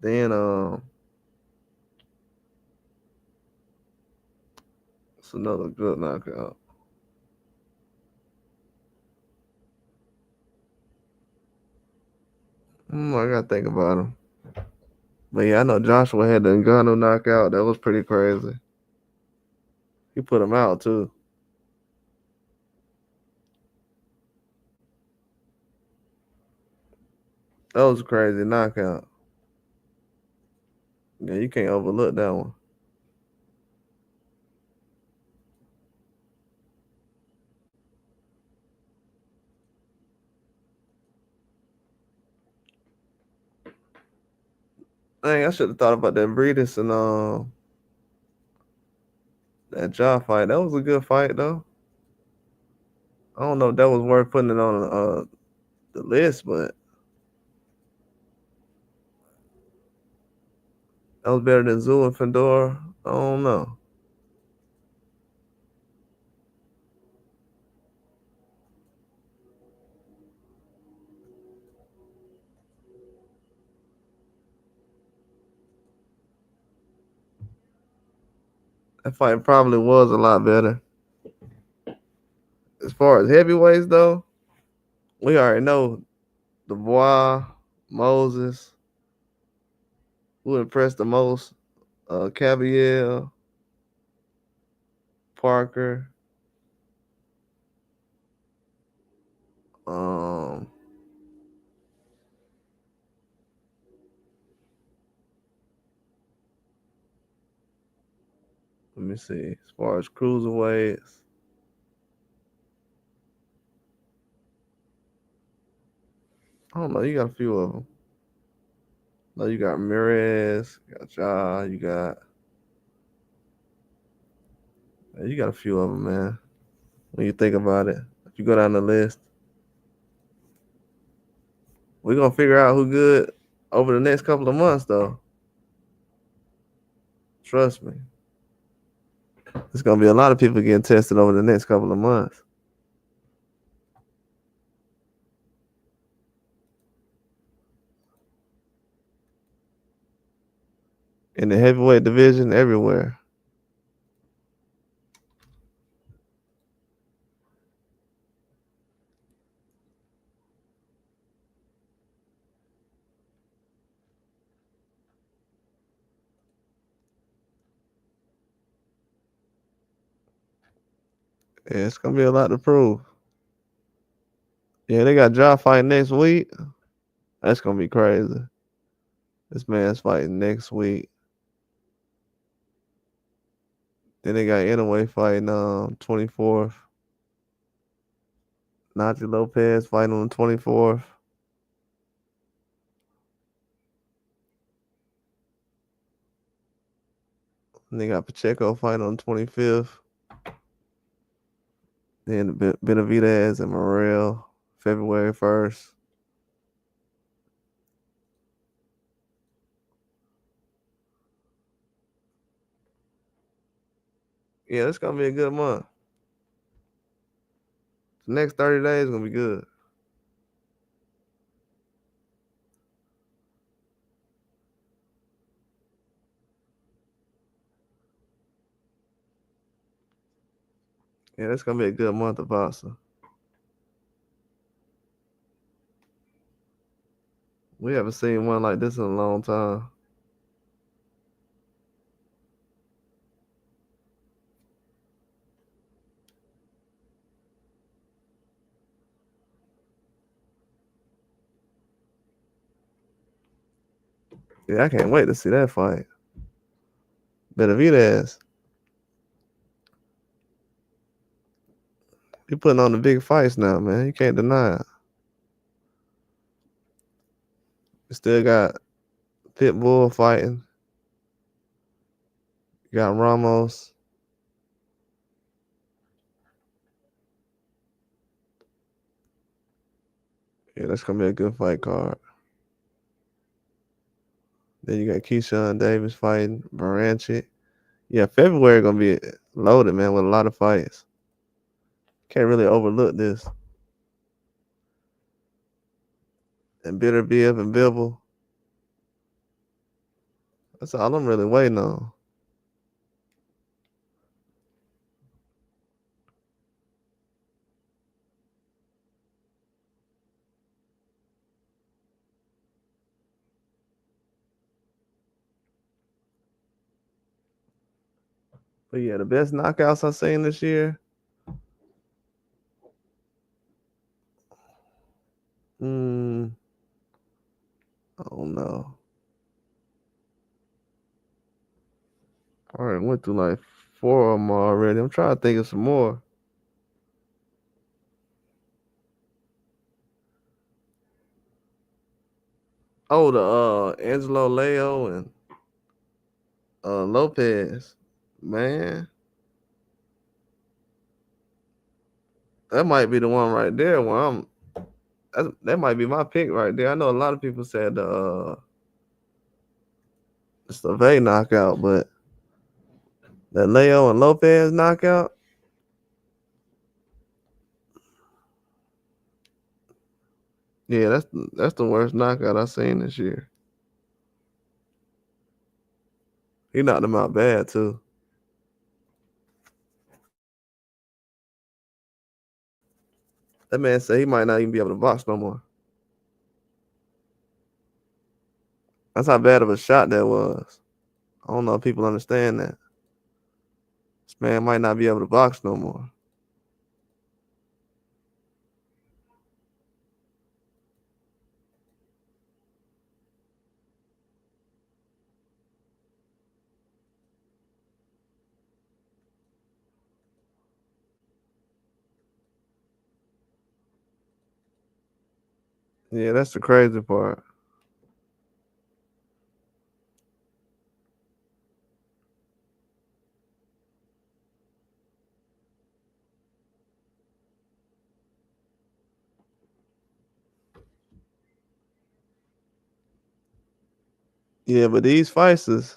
S1: Then it's another good knockout. I gotta think about him. But yeah, I know Joshua had the Ngannou knockout. That was pretty crazy. He put him out too. That was a crazy knockout. Yeah, you can't overlook that one. Dang, I should have thought about that Breedis and that jaw fight. That was a good fight though. I don't know if that was worth putting it on the list, but that was better than Zoo and Fedor. I don't know. That fight probably was a lot better. As far as heavyweights though, we already know Dubois, Moses, who impressed the most. Caviel, Parker, um, me see. As far as cruiserweights, I don't know. You got a few of them. No, you got Mirez, you got Ja, you got a few of them, man. When you think about it, if you go down the list, we're gonna figure out who good over the next couple of months, though. Trust me. There's gonna be a lot of people getting tested over the next couple of months. In the heavyweight division, everywhere. Yeah, it's gonna be a lot to prove. Yeah, they got Ja fighting next week. That's gonna be crazy. This man's fighting next week. Then they got Inoue fighting 24th. Nachi Lopez fighting on the 24th. And they got Pacheco fighting on the 25th. Then Benavidez and Morrell, February 1st. Yeah, it's gonna be a good month. The next 30 days is gonna be good. Yeah, it's gonna be a good month of boxing. We haven't seen one like this in a long time. Yeah, I can't wait to see that fight. Benavidez, he putting on the big fights now, man. You can't deny it. You still got Pitbull fighting. You got Ramos. Yeah, that's gonna be a good fight card. Then you got Keyshawn Davis fighting Baranchik. Yeah, February gonna be loaded, man, with a lot of fights. Can't really overlook this. And Bitter Biv and Bibble. That's all I'm really waiting on. But yeah, the best knockouts I've seen this year. Hmm, I don't know. I already went through like four of them already. I'm trying to think of some more. Oh, the Angelo Leo and Lopez. Man, that might be the one right there where that might be my pick right there. I know a lot of people said the Survey knockout, but that Leo and Lopez knockout, yeah, that's the worst knockout I've seen this year. He knocked him out bad too. That man said he might not even be able to box no more. That's how bad of a shot that was. I don't know if people understand that. This man might not be able to box no more. Yeah, that's the crazy part. Yeah, but these fights is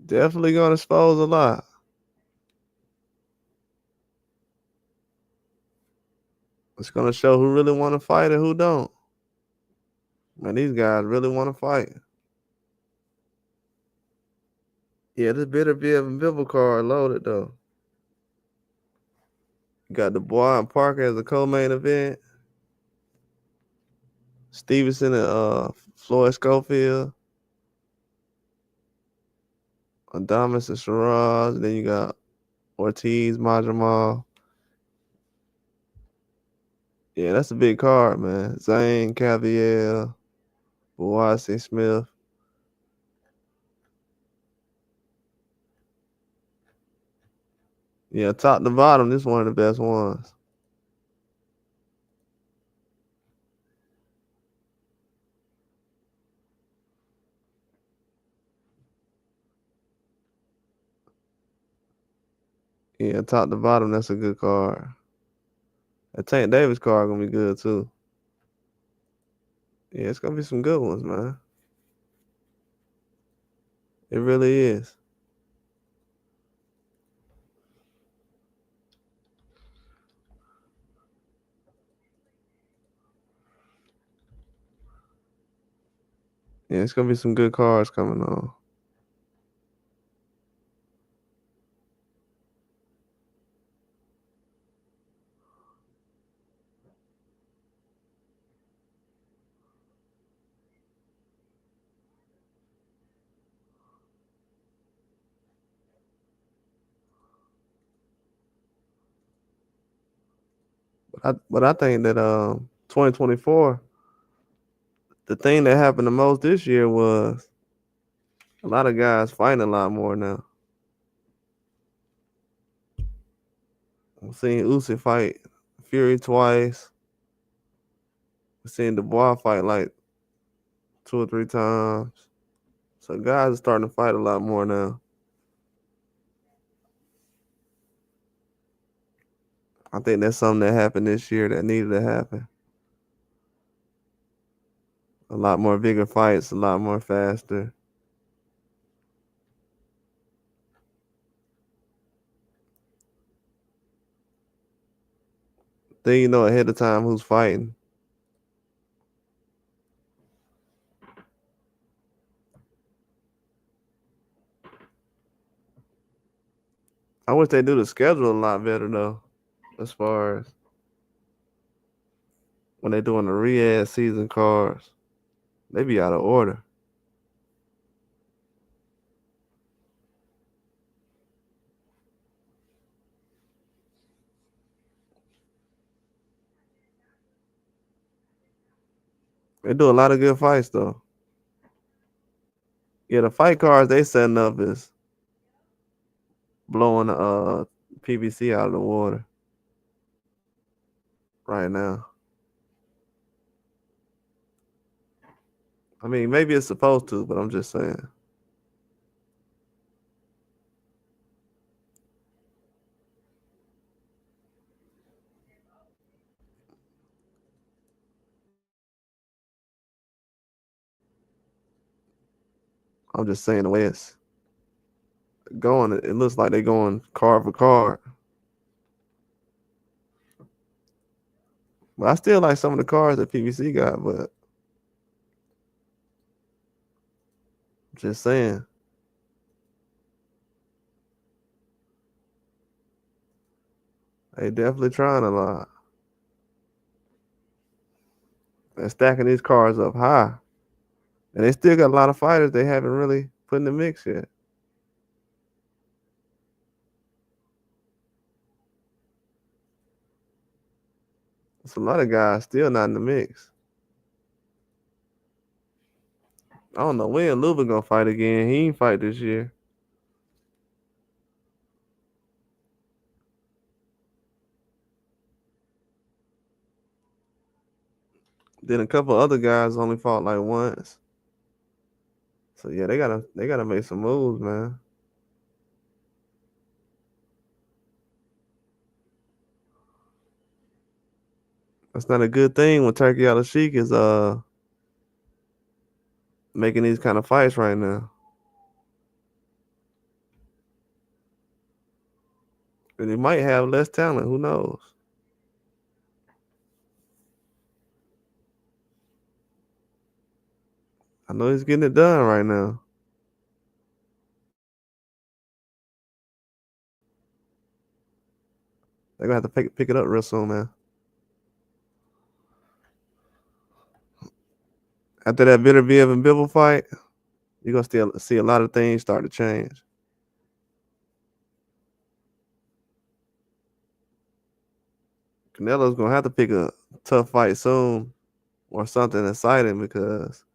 S1: definitely gonna expose a lot. It's gonna show who really want to fight and who don't. Man, these guys really want to fight. Yeah, this better be a Bible card loaded though. You got Dubois and Parker as a co-main event. Stevenson and Floyd Schofield. Adamas and Shiraz. Then you got Ortiz, Majamal. Yeah, that's a big card, man. Zane, Caviel, Boise Smith. Yeah, top to bottom, this is one of the best ones. Yeah, top to bottom, that's a good card. That Tank Davis card gonna be good too. Yeah, it's gonna be some good ones, man. It really is. Yeah, it's gonna be some good cards coming on. But I think that 2024, the thing that happened the most this year was a lot of guys fighting a lot more now. I'm seeing Usyk fight Fury twice. I'm seeing Dubois fight like 2 or 3 times. So guys are starting to fight a lot more now. I think that's something that happened this year that needed to happen. A lot more bigger fights, a lot more faster. Then you know ahead of time who's fighting. I wish they do the schedule a lot better though, as far as when they doing the Riyadh season cards. They be out of order. They do a lot of good fights though. Yeah, the fight cards they setting up is blowing the PBC out of the water right now. I mean, maybe it's supposed to, but I'm just saying. I'm just saying the way it's going. It looks like they're going card for card. But I still like some of the cards that PBC got. But just saying, they definitely trying a lot. They're stacking these cards up high, and they still got a lot of fighters they haven't really put in the mix yet. It's a lot of guys still not in the mix. I don't know when Luba gonna fight again. He ain't fight this year. Then a couple other guys only fought like once. So yeah, they gotta make some moves, man. That's not a good thing when Turkey Al Sheik is making these kind of fights right now. And he might have less talent. Who knows? I know he's getting it done right now. They're gonna have to pick it up real soon, man. After that Bitterbeev and Bivol fight, you're gonna still see a lot of things start to change. Canelo's gonna have to pick a tough fight soon or something exciting because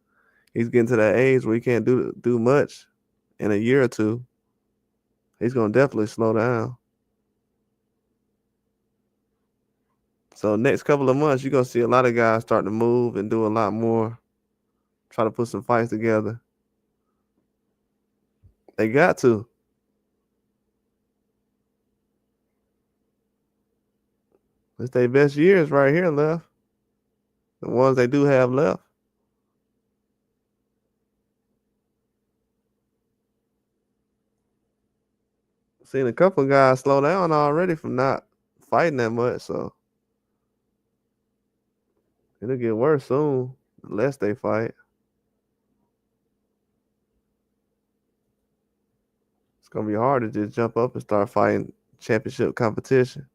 S1: he's getting to that age where he can't do much in a year or two. He's gonna definitely slow down. So next couple of months, you're gonna see a lot of guys start to move and do a lot more. Try to put some fights together. They got to. It's their best years right here left. The ones they do have left. Seen a couple of guys slow down already from not fighting that much, so it'll get worse soon, the less they fight. It's gonna be hard to just jump up and start fighting championship competition.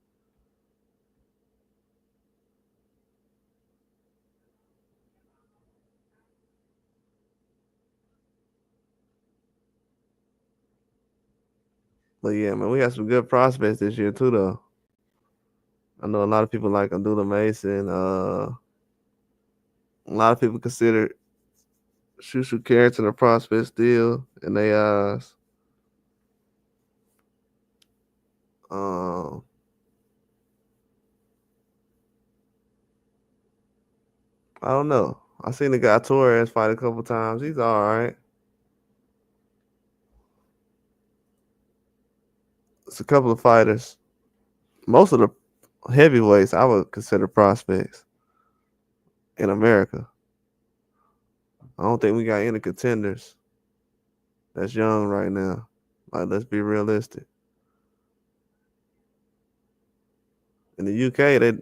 S1: But yeah, man, we got some good prospects this year too, though. I know a lot of people like Abdullah Mason. A lot of people consider Shushu Carrington a prospect still in their eyes. Um, I don't know. I seen the guy Torres fight a couple times. He's all right. It's a couple of fighters. Most of the heavyweights I would consider prospects in America. I don't think we got any contenders that's young right now. Like, let's be realistic. In the UK,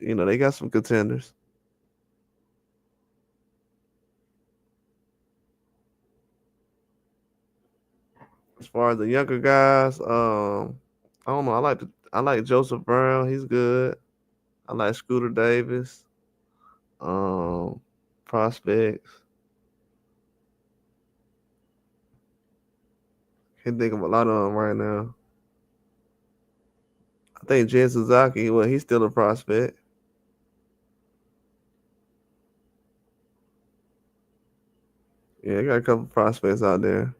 S1: they got some contenders. As far as the younger guys, I don't know. I like Joseph Brown. He's good. I like Scooter Davis. Um, prospects. Can't think of a lot of them right now. I think Jen Suzuki. Well, he's still a prospect. Yeah, they got a couple prospects out there.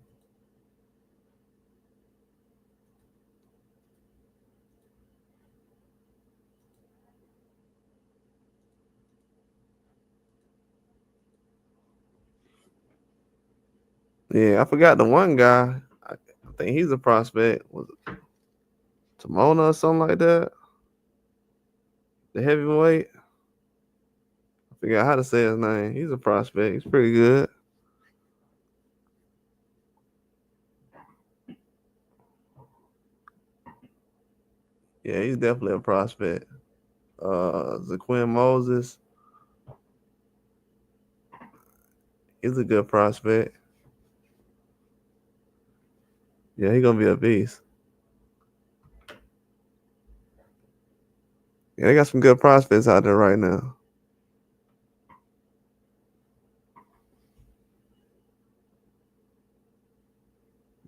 S1: Yeah, I forgot the one guy. I think he's a prospect. Was it Timona or something like that? The heavyweight. I forgot how to say his name. He's a prospect. He's pretty good. Yeah, he's definitely a prospect. Zaquin Moses, he's a good prospect. Yeah, he's gonna be a beast. Yeah, they got some good prospects out there right now.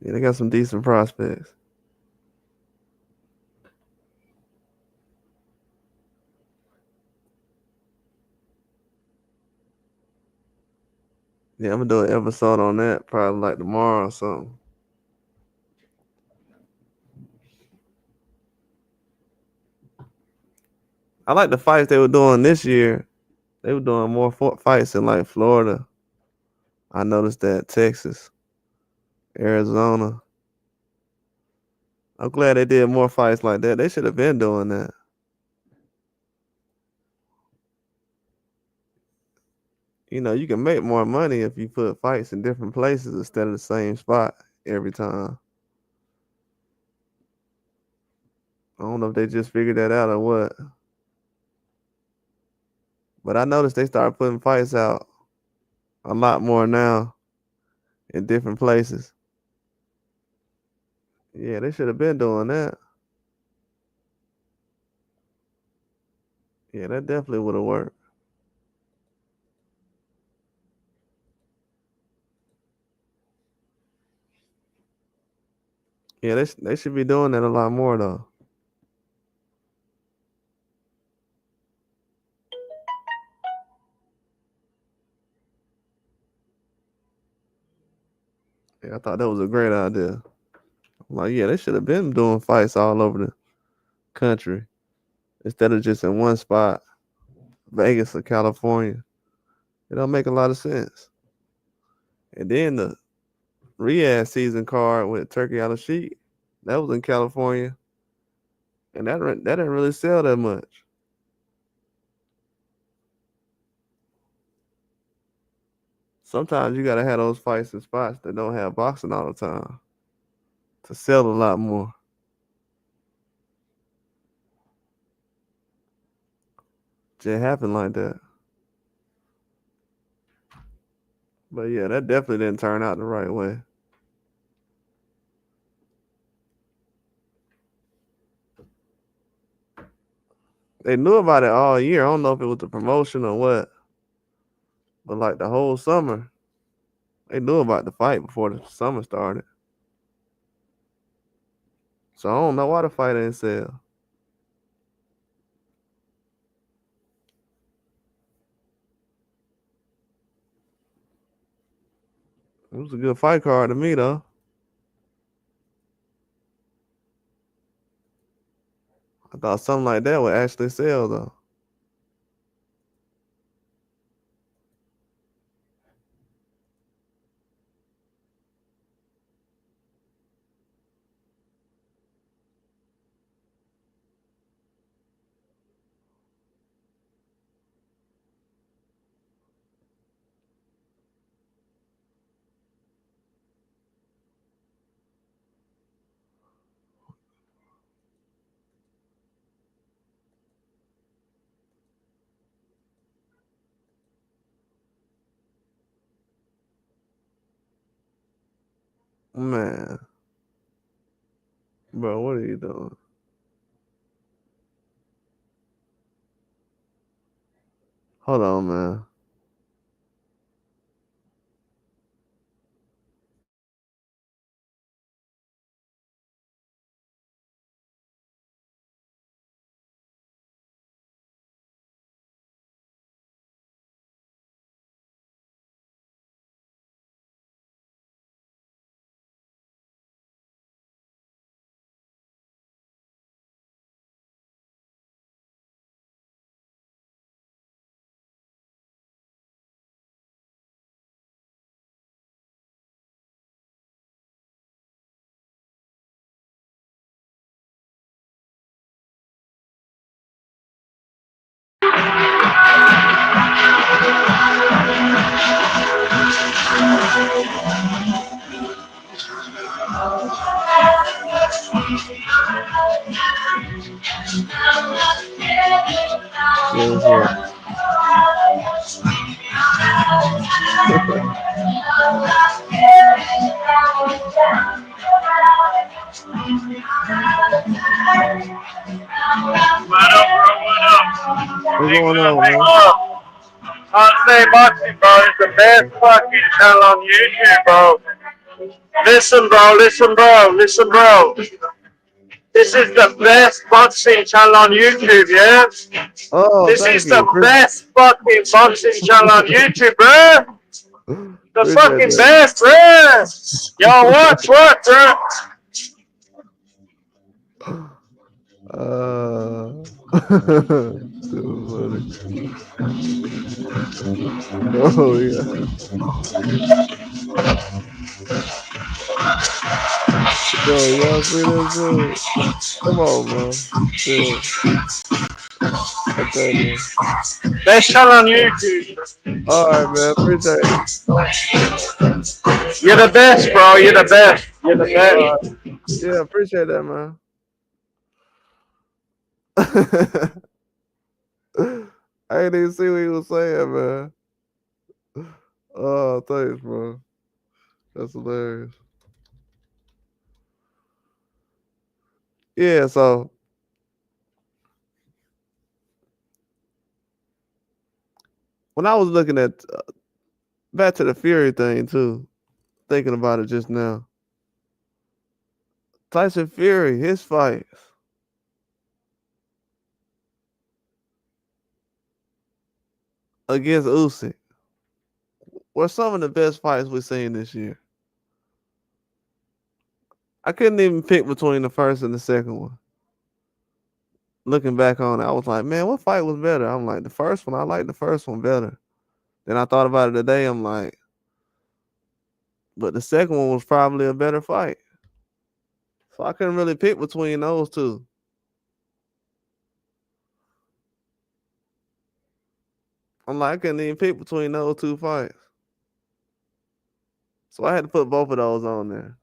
S1: Yeah, they got some decent prospects. Yeah, I'm gonna do an episode on that probably like tomorrow or something. I like the fights they were doing this year. They were doing more fights in like Florida. I noticed that Texas, Arizona. I'm glad they did more fights like that. They should have been doing that. You know, you can make more money if you put fights in different places instead of the same spot every time. I don't know if they just figured that out or what, but I noticed they started putting fights out a lot more now in different places. Yeah, they should have been doing that. Yeah, that definitely would have worked. Yeah, they should be doing that a lot more though. Yeah, I thought that was a great idea. I'm like, yeah, they should have been doing fights all over the country instead of just in one spot, Vegas or California. It don't make a lot of sense. And then the Riyadh season card with Turkey Al Sheik, that was in California, and that didn't really sell that much. Sometimes you gotta have those fights in spots that don't have boxing all the time to sell a lot more. Just happened like that. But yeah, that definitely didn't turn out the right way. They knew about it all year. I don't know if it was the promotion or what, but like the whole summer, they knew about the fight before the summer started. So I don't know why the fight didn't sell. It was a good fight card to me though. I thought something like that would actually sell though. Man, bro, what are you doing? Hold on, man. Yeah, what's up?
S2: What up, bro? What up?
S1: What's
S2: Big
S1: going
S2: love,
S1: on,
S2: big
S1: man?
S2: love. I'd say boxing, bro, is the best fucking channel on YouTube, bro. Listen, bro, listen, bro, listen, bro. This is the best boxing channel on YouTube, yeah?
S1: Oh,
S2: This
S1: thank
S2: is
S1: you.
S2: the best fucking boxing channel on YouTube, bro. The
S1: Appreciate
S2: fucking
S1: that.
S2: best, bro. Yo, watch, bro.
S1: Too funny. Oh yeah. Yo, y'all see this dude? Come on, bro. Chill. Okay, man.
S2: Best channel on YouTube.
S1: All right, man. Appreciate it.
S2: You're the best, bro. You're the best. You're the
S1: All right.
S2: best.
S1: Yeah, appreciate that, man. I ain't even see what he was saying, man. Oh, thanks, bro. That's hilarious. Yeah, so when I was looking at back to the Fury thing too, thinking about it just now. Tyson Fury, his fights against Usyk were some of the best fights we've seen this year. I couldn't even pick between the first and the second one. Looking back on it, I was like, man, what fight was better? I'm like, the first one, I like the first one better. Then I thought about it today, I'm like, but the second one was probably a better fight. So I couldn't really pick between those two. I'm like, I couldn't even pick between those two fights. So I had to put both of those on there.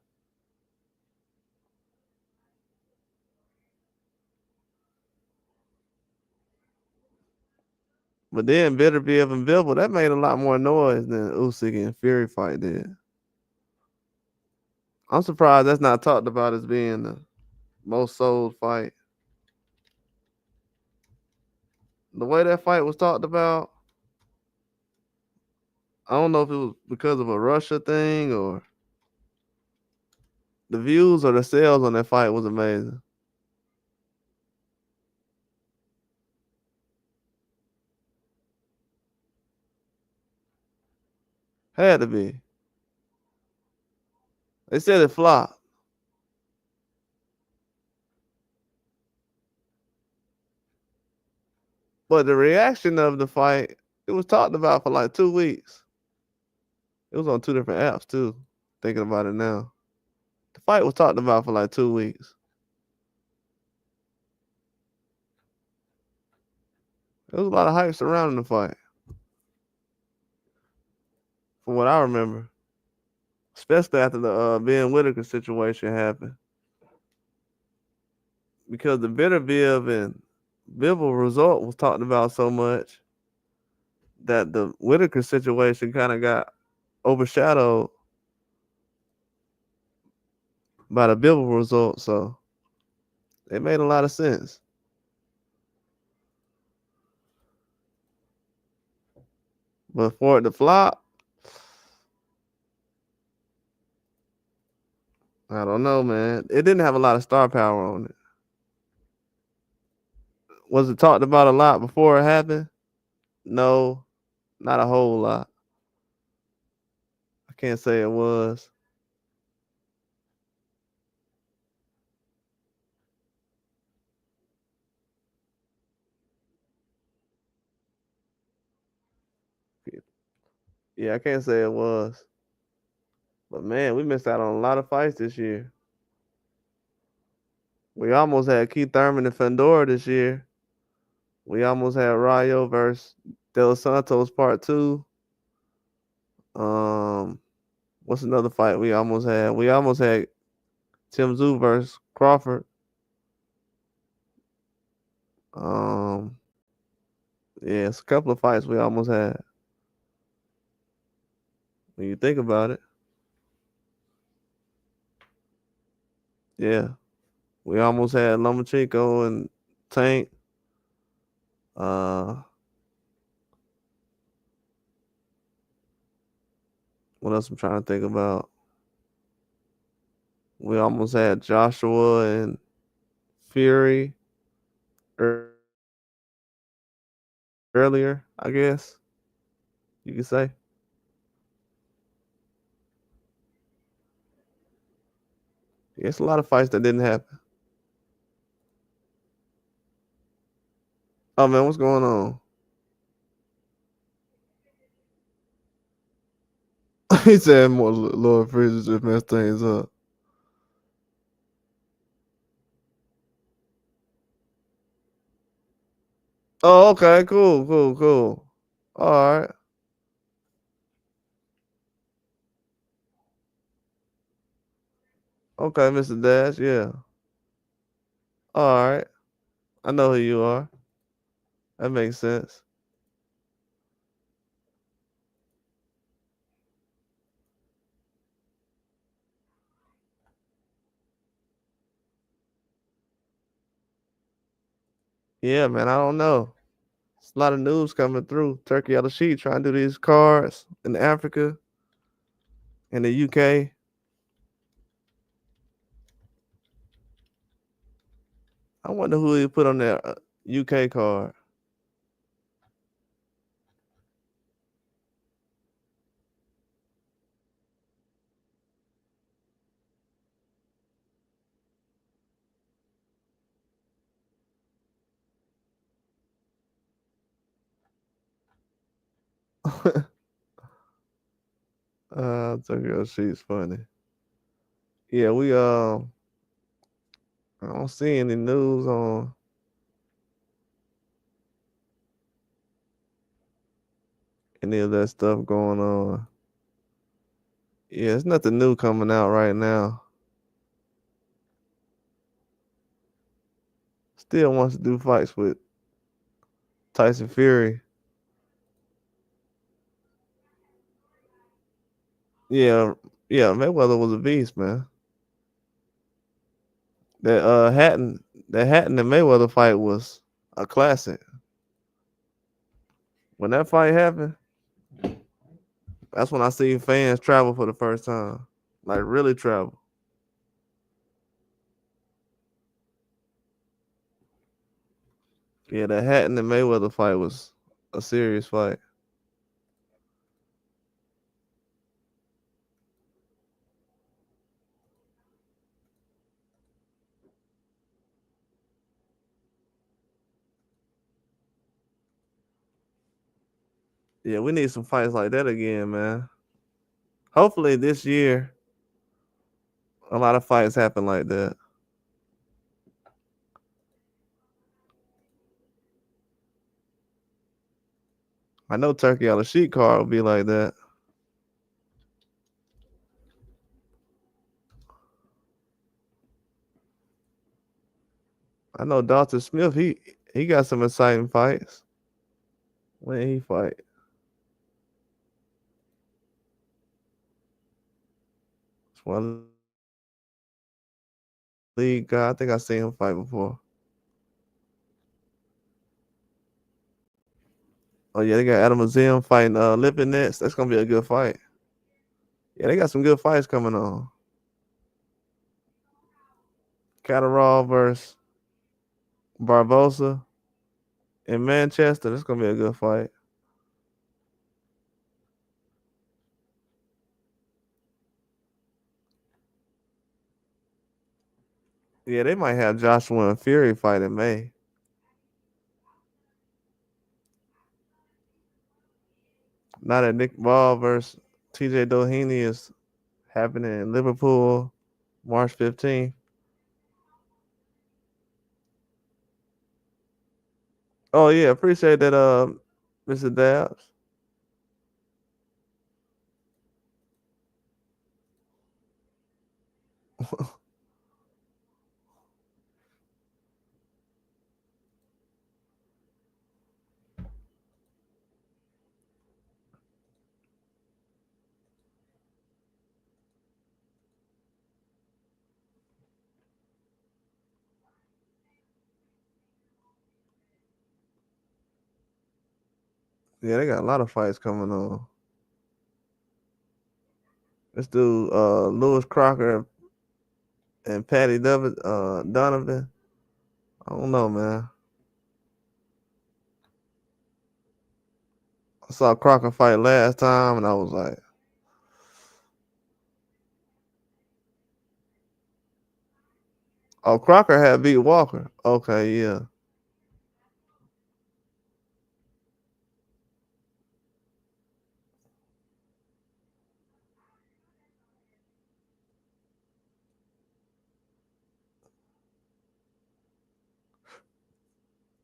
S1: But then Bitterbeef and Bivol, that made a lot more noise than Usyk and Fury fight did. I'm surprised that's not talked about as being the most sold fight. The way that fight was talked about, I don't know if it was because of a Russia thing or the views or the sales on that fight was amazing. Had to be. They said it flopped. But the reaction of the fight, it was talked about for like 2 weeks. It was on two different apps too. Thinking about it now. The fight was talked about for like 2 weeks. There was a lot of hype surrounding the fight, from what I remember. Especially after the Ben Whitaker situation happened. Because the Bitter Biv and Bivol result was talked about so much that the Whitaker situation kind of got overshadowed by the Bivol result. So it made a lot of sense. But for it to flop, I don't know, man. It didn't have a lot of star power on it. Was it talked about a lot before it happened? No, not a whole lot. I can't say it was. Yeah, I can't say it was. But man, we missed out on a lot of fights this year. We almost had Keith Thurman and Fandora this year. We almost had Rayo versus De Los Santos Part 2. Um, what's another fight we almost had? We almost had Tim Tszyu versus Crawford. Um, yeah, it's a couple of fights we almost had. When you think about it, yeah, we almost had Lomachenko and Tank. Uh, what else I'm trying to think about? We almost had Joshua and Fury earlier, I guess you could say. Yeah, it's a lot of fights that didn't happen. Oh man, what's going on? He said more Lord Freezer just messed things up. Oh, okay, cool, cool, cool. All right. Okay, Mr. Dash, yeah. All right. I know who you are. That makes sense. Yeah, man, I don't know. It's a lot of news coming through. Turkey out of sheet trying to do these cards in Africa, in the UK. I wonder who he put on that UK card. Turkey out of sheet's funny. Yeah, we I don't see any news on any of that stuff going on. Yeah, it's nothing new coming out right now. Still wants to do fights with Tyson Fury. Yeah, yeah, Mayweather was a beast, man. That Hatton and Mayweather fight was a classic. When that fight happened, that's when I seen fans travel for the first time. Like really travel. Yeah, that Hatton and Mayweather fight was a serious fight. Yeah, we need some fights like that again, man. Hopefully this year a lot of fights happen like that. I know Turkey on the sheet card will be like that. I know Dalton Smith, he got some exciting fights. When he fight? It's one league guy. I think I seen him fight before. Oh yeah, they got Adam Azim fighting Lippin next. That's gonna be a good fight. Yeah, they got some good fights coming on. Catterall versus Barbosa in Manchester. That's gonna be a good fight. Yeah, they might have Joshua and Fury fight in May. Now that Nick Ball versus TJ Doheny is happening in Liverpool March 15th. Oh yeah, appreciate that Mr. Dabs. Yeah, they got a lot of fights coming on. Let's do Lewis Crocker and Patty Donovan. I don't know, man. I saw Crocker fight last time, and I was like, "Oh, Crocker had beat Walker." Okay, yeah,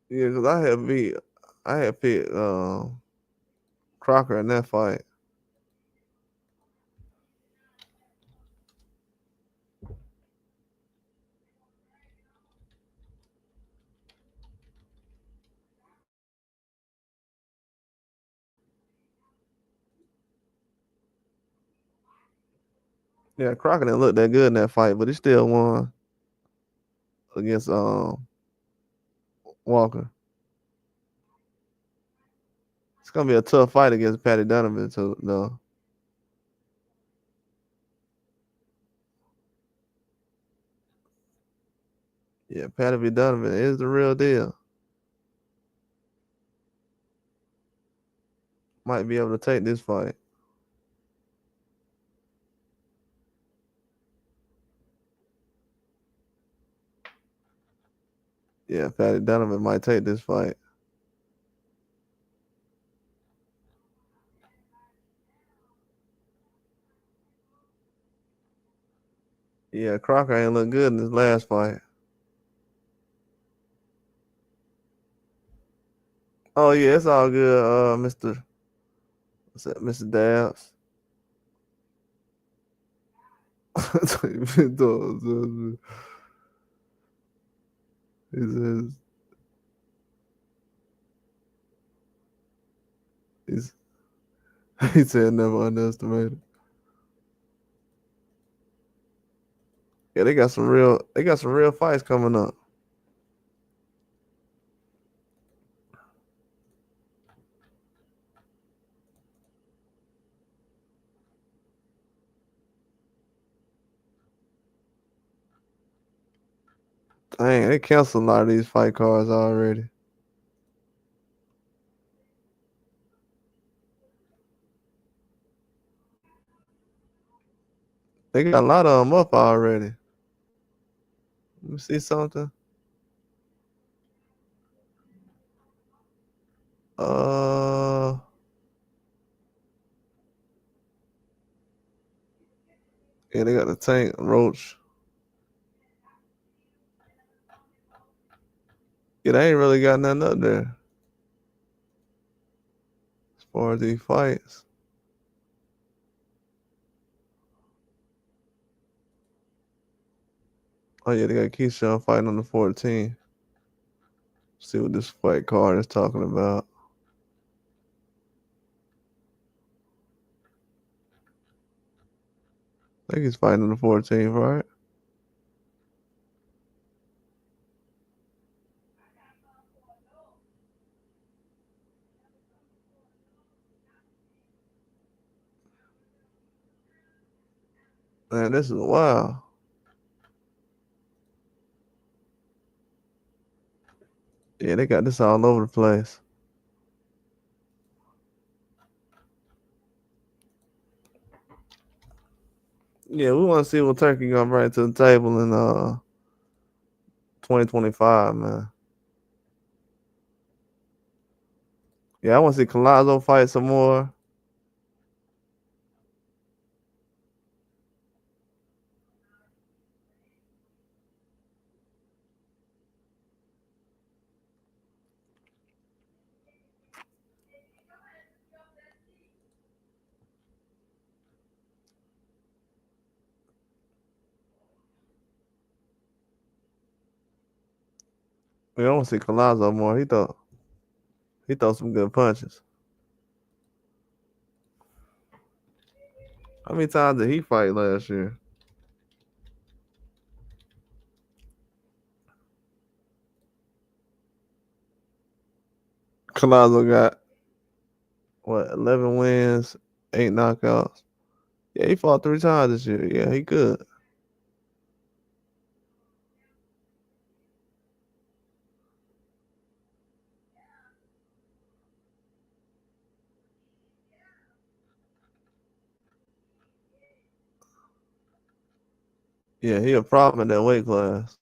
S1: Yeah, because I had picked Crocker in that fight. Yeah, Crocker didn't look that good in that fight, but he still won against Walker. It's gonna be a tough fight against Patty Donovan too, though. Yeah, Patty B. Donovan is the real deal. Might be able to take this fight. Yeah, Patty Donovan might take this fight. Yeah, Crocker ain't look good in his last fight. Oh yeah, it's all good, Mister. What's that, Mister Dabs? he says he's he said never underestimate it. Yeah, they got some real fights coming up. Dang, they canceled a lot of these fight cards already. They got a lot of them up already. Let me see something. Uh, yeah, they got the Tank Roach. Yeah, they ain't really got nothing up there as far as these fights. Oh yeah, they got Keyshawn fighting on the 14th. See what this fight card is talking about. I think he's fighting on the 14th, right? Man, this is wow. Yeah, they got this all over the place. Yeah, we want to see what Turkey gonna bring to the table in 2025, man. Yeah, I want to see Collazo fight some more. Yeah, I want to see Collazo more. He thought some good punches. How many times did he fight last year? Collazo got what 11 wins, 8 knockouts. Yeah, he fought 3 times this year. Yeah, he good. Yeah, he a problem in that weight class.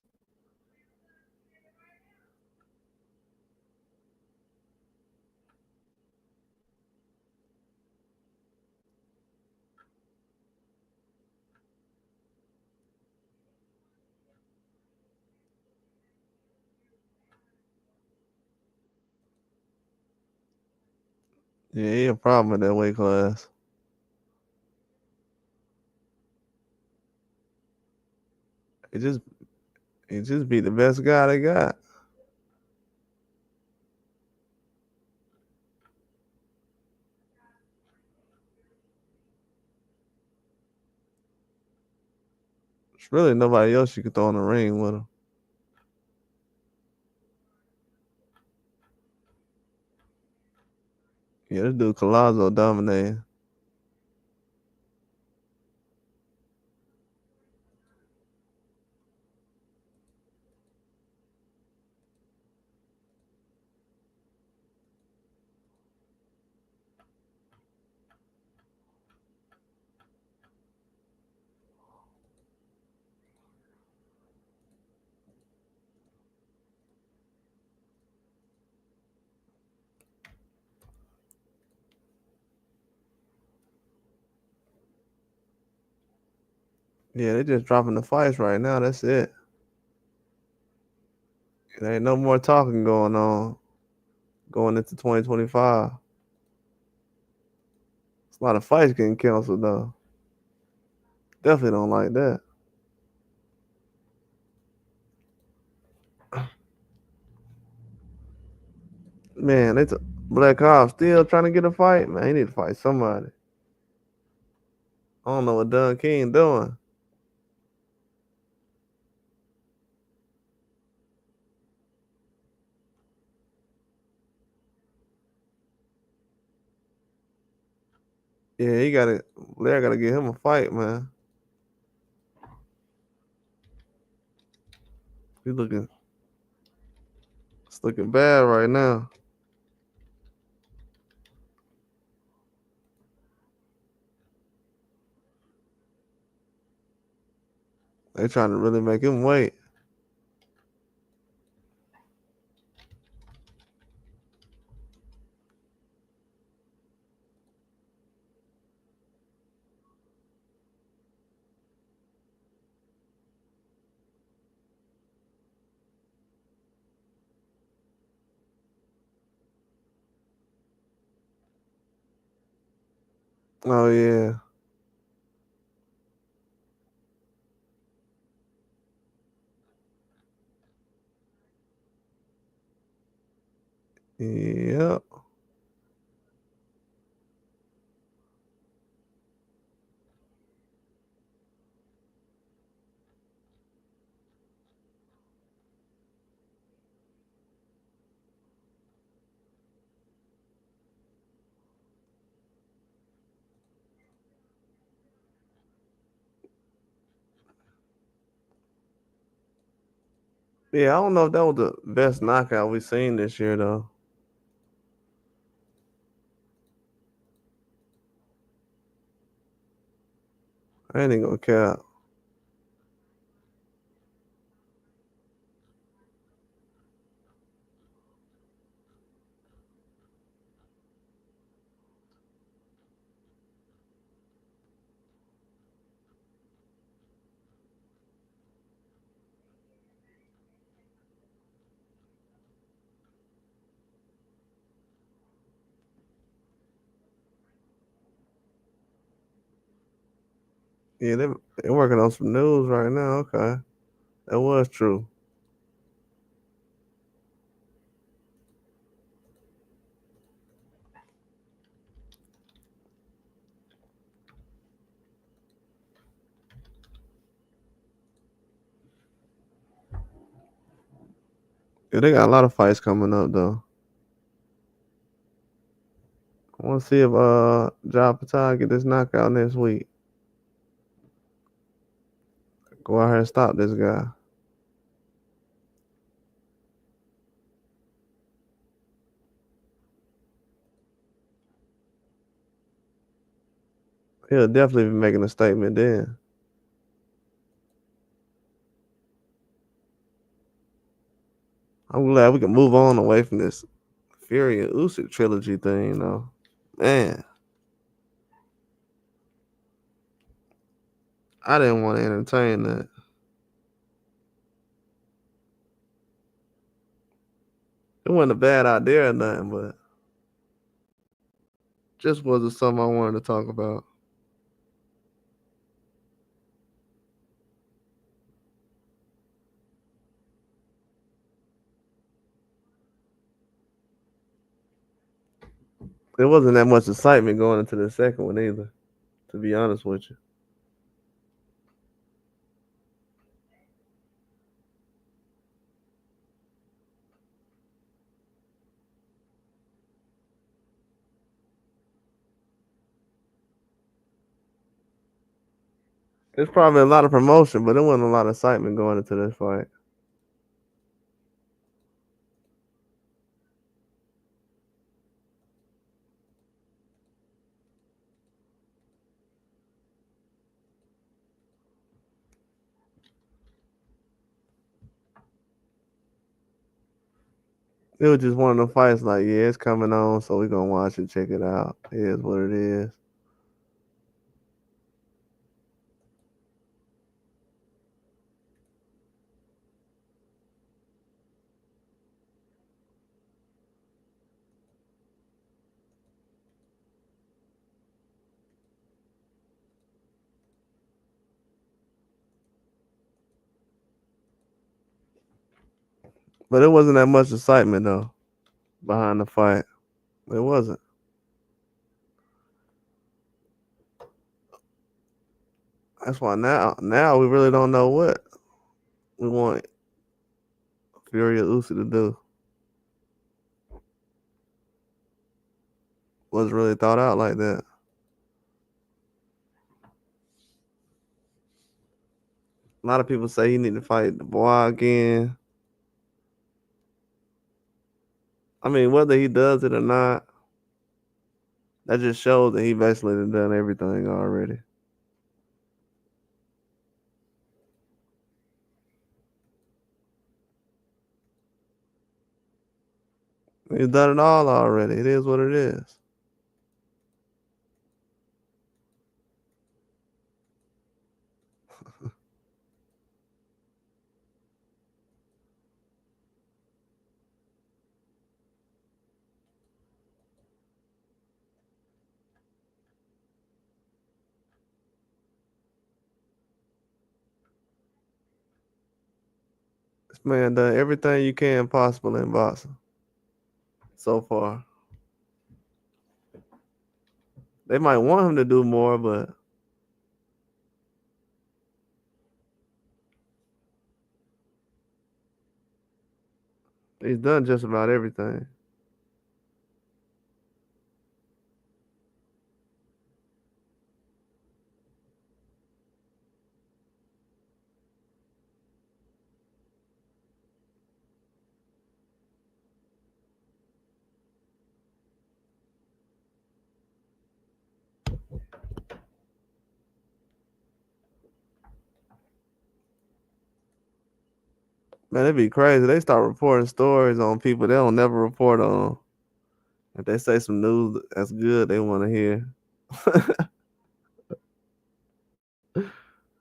S1: Yeah, he a problem in that weight class. He just he just beat the best guy they got. There's really nobody else you could throw in the ring with him. Yeah, this dude Colazzo dominating. Yeah, they just dropping the fights right now. That's it. There ain't no more talking going on going into 2025. It's a lot of fights getting canceled though. Definitely don't like that. Man, Black Ops still trying to get a fight. Man, he need to fight somebody. I don't know what Dunn King doing. Yeah, he gotta Blair gotta get him a fight, man. He looking it's looking bad right now. They trying to really make him wait. Oh yeah. Yep. Yeah, I don't know if that was the best knockout we seen this year though. I ain't even gonna cap. Yeah, they working on some news right now. Okay. That was true. Yeah, they got a lot of fights coming up though. I wanna see if John Patai get this knockout next week. Go out here and stop this guy. He'll definitely be making a statement then. I'm glad we can move on away from this Fury and Usyk trilogy thing, though. Man, I didn't want to entertain that. It wasn't a bad idea or nothing, but Just wasn't something I wanted to talk about. There wasn't that much excitement going into the second one either, to be honest with you. There's probably a lot of promotion, but there wasn't a lot of excitement going into this fight. It was just one of the fights like, yeah, it's coming on, so we're gonna watch it, check it out. It is what it is. But it wasn't that much excitement though behind the fight. It wasn't. That's why now we really don't know what we want Fury or Usyk to do. Was really thought out like that. A lot of people say he need to fight the boy again. I mean, whether he does it or not, that just shows that he basically done everything already. He's done it all already. It is what it is. This man done everything you can possible in boxing so far. They might want him to do more, but he's done just about everything. Man, it'd be crazy. They start reporting stories on people they don't never report on. If they say some news that's good, they want to hear.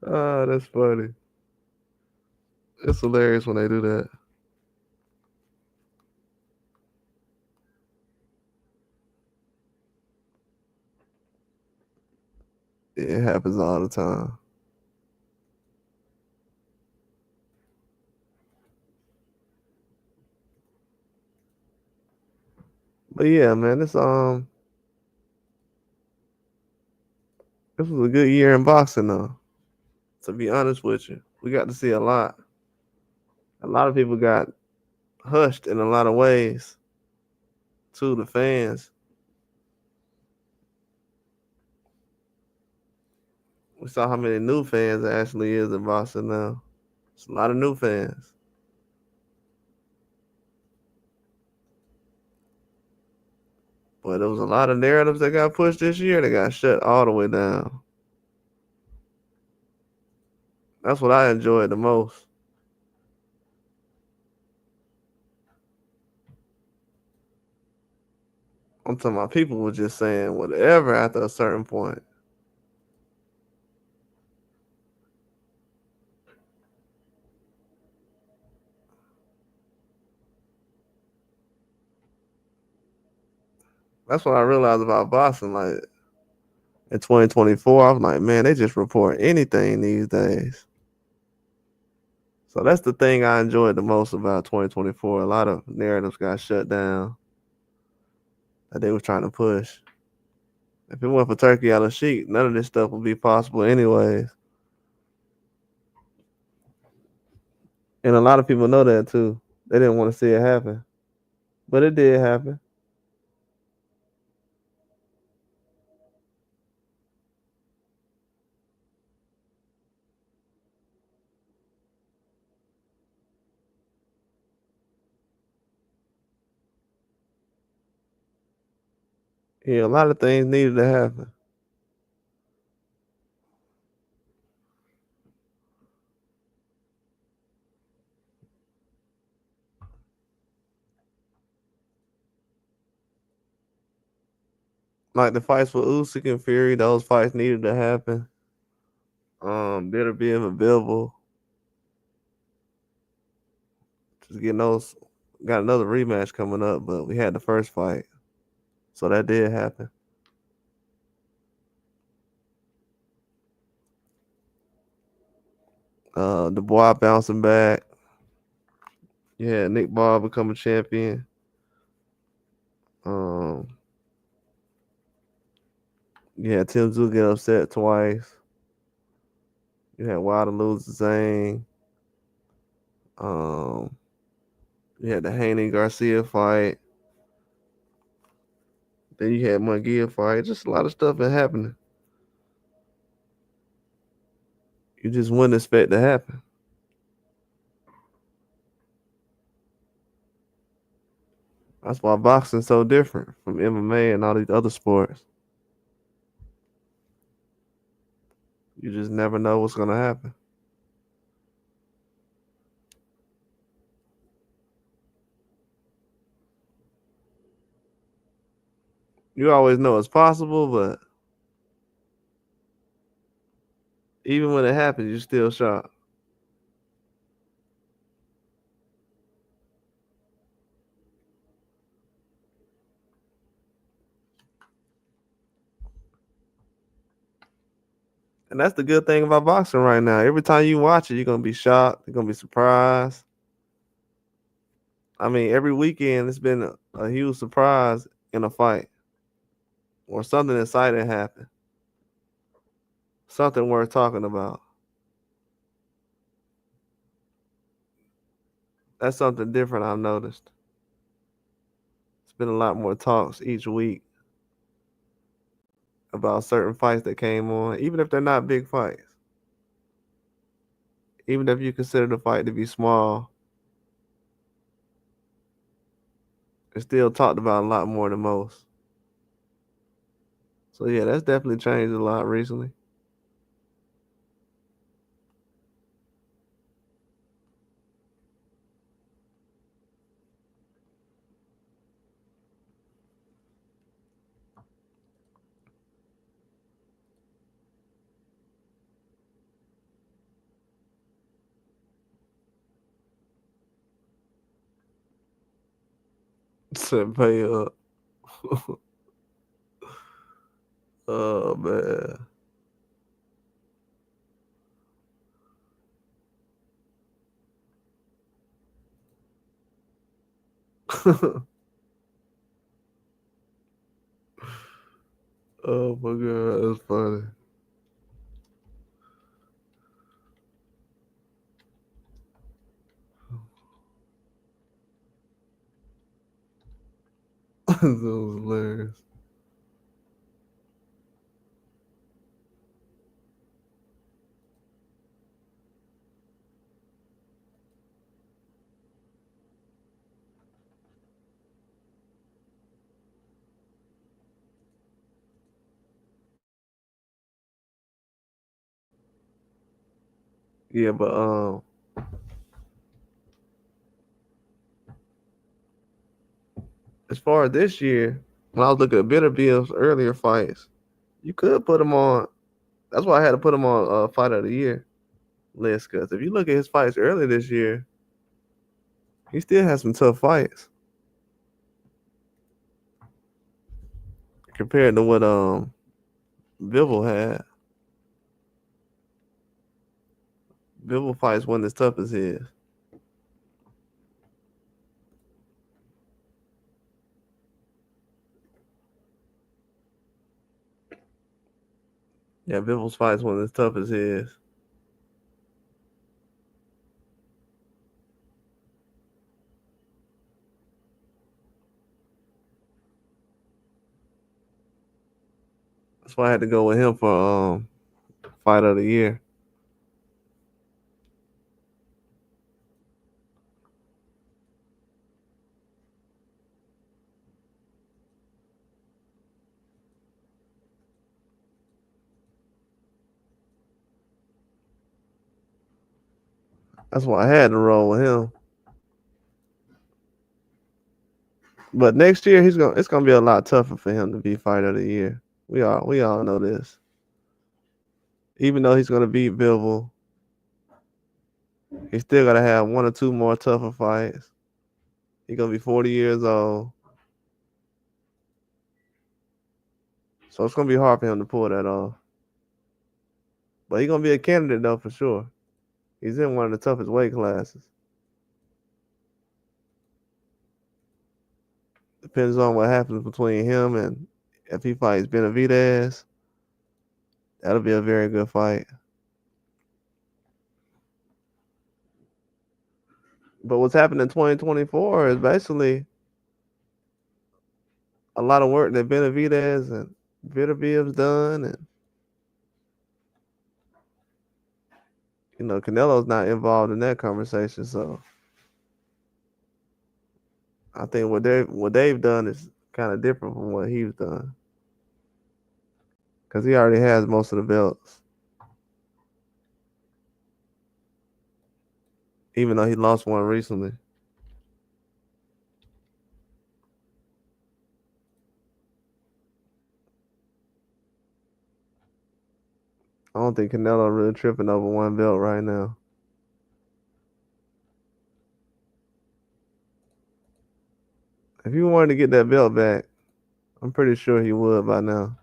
S1: Oh, that's funny. It's hilarious when they do that. It happens all the time. But yeah, man, this was a good year in boxing though. To be honest with you, we got to see a lot. A lot of people got hushed in a lot of ways to the fans. We saw how many new fans there actually is in boxing now. It's a lot of new fans. But there was a lot of narratives that got pushed this year that got shut all the way down. That's what I enjoyed the most. I'm talking about people were just saying whatever after a certain point. That's what I realized about boxing. Like in 2024, I was like, man, they just report anything these days. So that's the thing I enjoyed the most about 2024. A lot of narratives got shut down that they were trying to push. If it went for Turkey out of Sheik, none of this stuff would be possible anyways. And a lot of people know that too. They didn't want to see it happen, but it did happen. Yeah, a lot of things needed to happen. Like the fights with Usyk and Fury, those fights needed to happen. Better be available. Just getting those. Got another rematch coming up, but we had the first fight, so that did happen. Dubois bouncing back. Yeah, Nick Ball become a champion. Um, yeah, Tim Tszyu get upset twice. You had Wilder lose to Zane. Um, you had the Haney Garcia fight. Then you had Munguia fight. Just a lot of stuff been happening. You just wouldn't expect to happen. That's why boxing's so different from MMA and all these other sports. You just never know what's gonna happen. You always know it's possible, but even when it happens, you're still shocked. And that's the good thing about boxing right now. Every time you watch it, you're gonna be shocked. You're gonna be surprised. I mean, every weekend it's been a huge surprise in a fight or something exciting happen, something worth talking about. That's something different I've noticed. It's been a lot more talks each week about certain fights that came on, even if they're not big fights. Even if you consider the fight to be small, it's still talked about a lot more than most. So yeah, that's definitely changed a lot recently. Said pay up. Oh man. Oh my god, that's funny. That was hilarious. Yeah, but as far as this year, when I was looking at Bitter Bill's earlier fights, you could put him on. That's why I had to put him on fight of the year list. Because if you look at his fights earlier this year, he still has some tough fights. compared to what Bivol had. Bivol fights wasn't as tough as his. Yeah, Bivol's fights wasn't as tough as his. That's why I had to go with him for fight of the year. That's why I had to roll with him. But next year it's gonna be a lot tougher for him to be fight of the year. We all know this. Even though he's gonna beat Bivol, he's still gotta have one or two more tougher fights. He's gonna be 40 years old. So it's gonna be hard for him to pull that off. But he's gonna be a candidate though for sure. He's in one of the toughest weight classes. Depends on what happens between him and if he fights Benavidez, that'll be a very good fight. But what's happened in 2024 is basically a lot of work that Benavidez and Vitabiev's done, and Canelo's not involved in that conversation. So I think what they've done is kind of different from what he's done because he already has most of the belts, even though he lost one recently. I don't think Canelo really tripping over one belt right now. If he wanted to get that belt back, I'm pretty sure he would by now.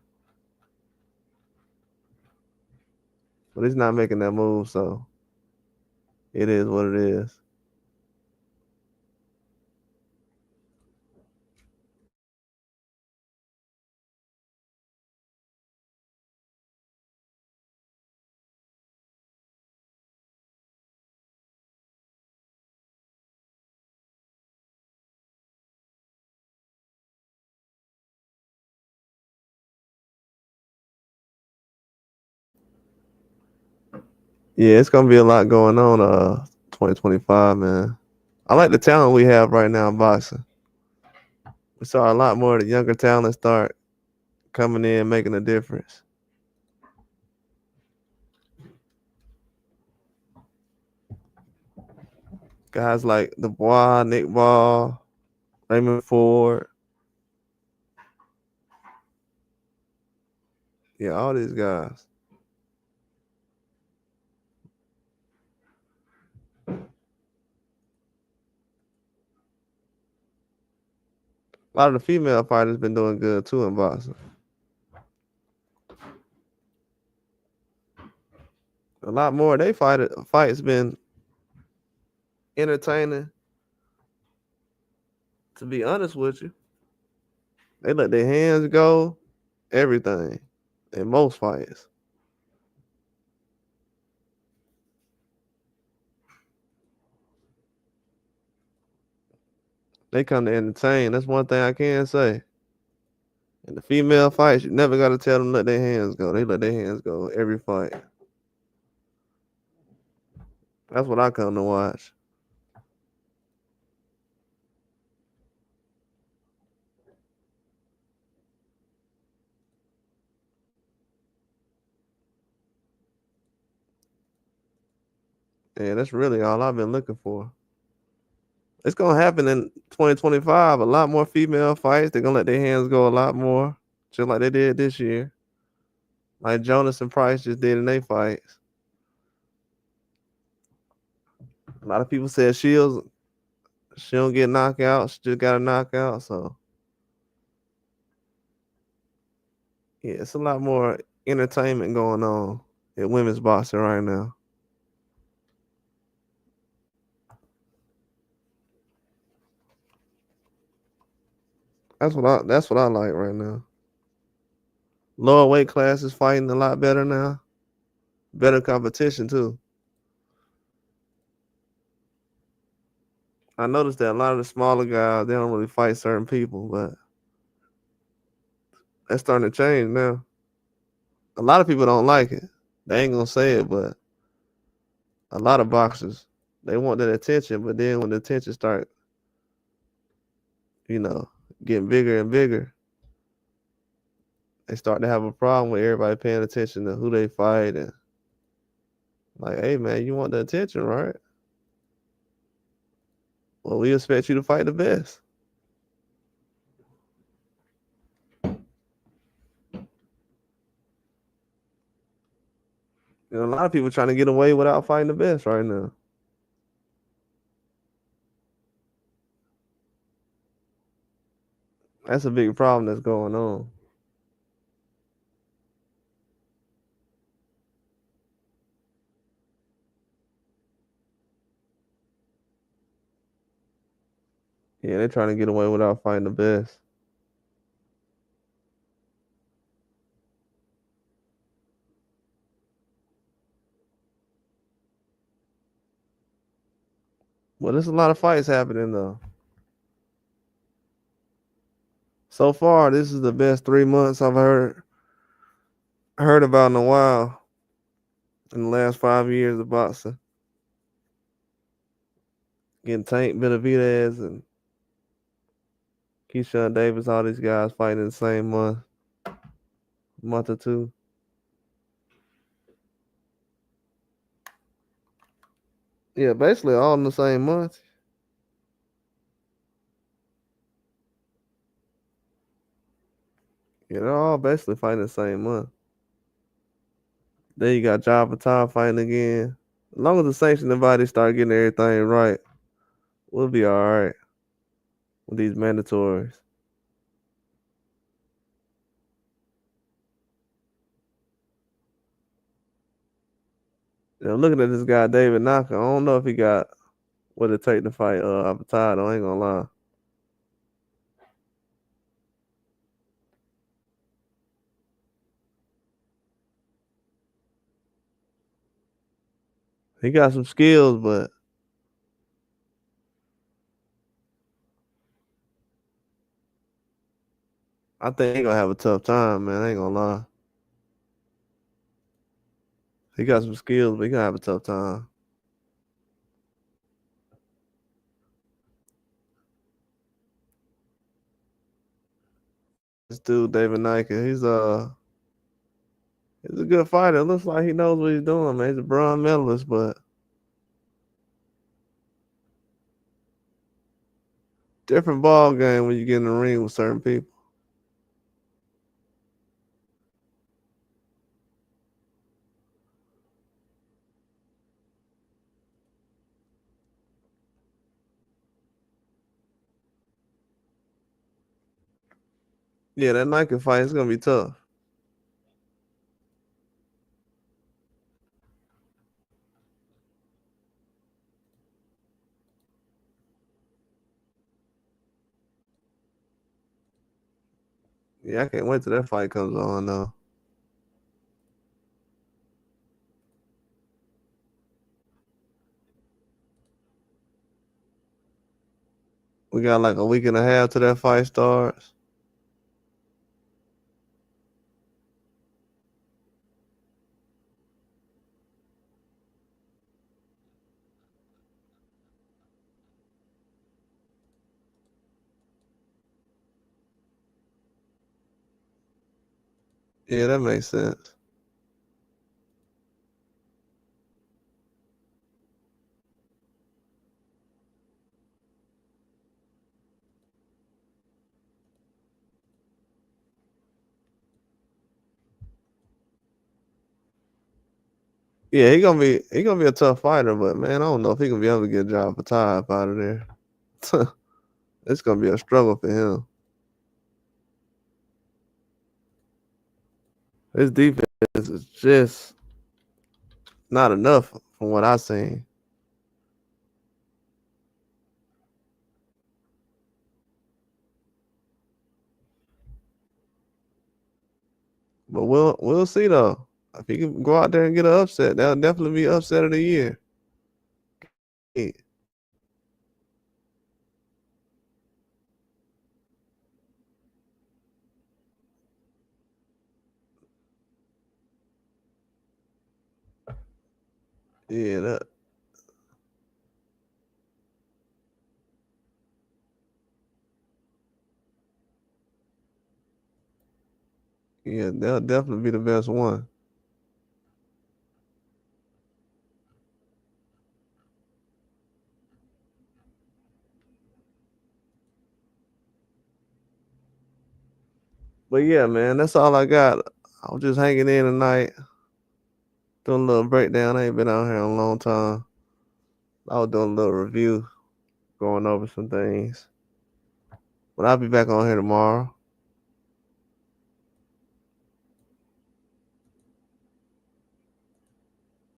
S1: But he's not making that move, so it is what it is. Yeah, it's gonna be a lot going on 2025, man. I like the talent we have right now in boxing. We saw a lot more of the younger talent start coming in, making a difference. Guys like Dubois, Nick Ball, Raymond Ford. Yeah, all these guys. A lot of the female fighters been doing good too in boxing. A lot more of they fights been entertaining. To be honest with you, they let their hands go, everything in most fights. They come to entertain. That's one thing I can say. In the female fights, you never got to tell them let their hands go. They let their hands go every fight. That's what I come to watch. And that's really all I've been looking for. It's gonna happen in 2025. A lot more female fights. They're gonna let their hands go a lot more, just like they did this year. Like Jonas and Price just did in their fights. A lot of people said Shields, she don't get knocked out. She just got a knockout. So Yeah, it's a lot more entertainment going on in women's boxing right now. That's what I like right now. Lower weight classes fighting a lot better now. Better competition too. I noticed that a lot of the smaller guys they don't really fight certain people, but that's starting to change now. A lot of people don't like it. They ain't gonna say it, but a lot of boxers they want that attention, but then when the attention start, you know, getting bigger and bigger, they start to have a problem with everybody paying attention to who they fight and like, hey man, you want the attention, right? Well, we expect you to fight the best. You know, a lot of people trying to get away without fighting the best right now. That's a big problem that's going on. Yeah, they're trying to get away without fighting the best. Well, there's a lot of fights happening though. So far, this is the best 3 months I've heard about in a while in the last 5 years of boxing. Getting Tank Benavidez and Keyshawn Davis, all these guys fighting in the same month or two. Yeah, basically all in the same month. Yeah, they're all basically fighting the same month. Then you got Java Tom fighting again. As long as the sanctioning body start getting everything right, we'll be all right with these mandatories. You know, looking at this guy David Knocker, I don't know if he got what it take to fight Avatar. I ain't gonna lie. He got some skills, but I think he gonna have a tough time, man. I ain't gonna lie. He got some skills, but he gonna have a tough time. This dude, David Nike, he's a good fighter. It looks like he knows what he's doing, man. He's a bronze medalist, but different ball game when you get in the ring with certain people. Yeah, that Nike fight is gonna be tough. Yeah, I can't wait till that fight comes on though. We got like a week and a half till that fight starts. Yeah, that makes sense. Yeah, he gonna be a tough fighter, but man, I don't know if he gonna be able to get Java Top out of there. It's gonna be a struggle for him. His defense is just not enough from what I seen. But we'll see though. If he can go out there and get an upset, that'll definitely be upset of the year. Yeah, yeah, yeah, that'll definitely be the best one. But yeah, man, that's all I got. I was just hanging in tonight, doing a little breakdown. I ain't been out here in a long time. I was doing a little review, going over some things. But I'll be back on here tomorrow.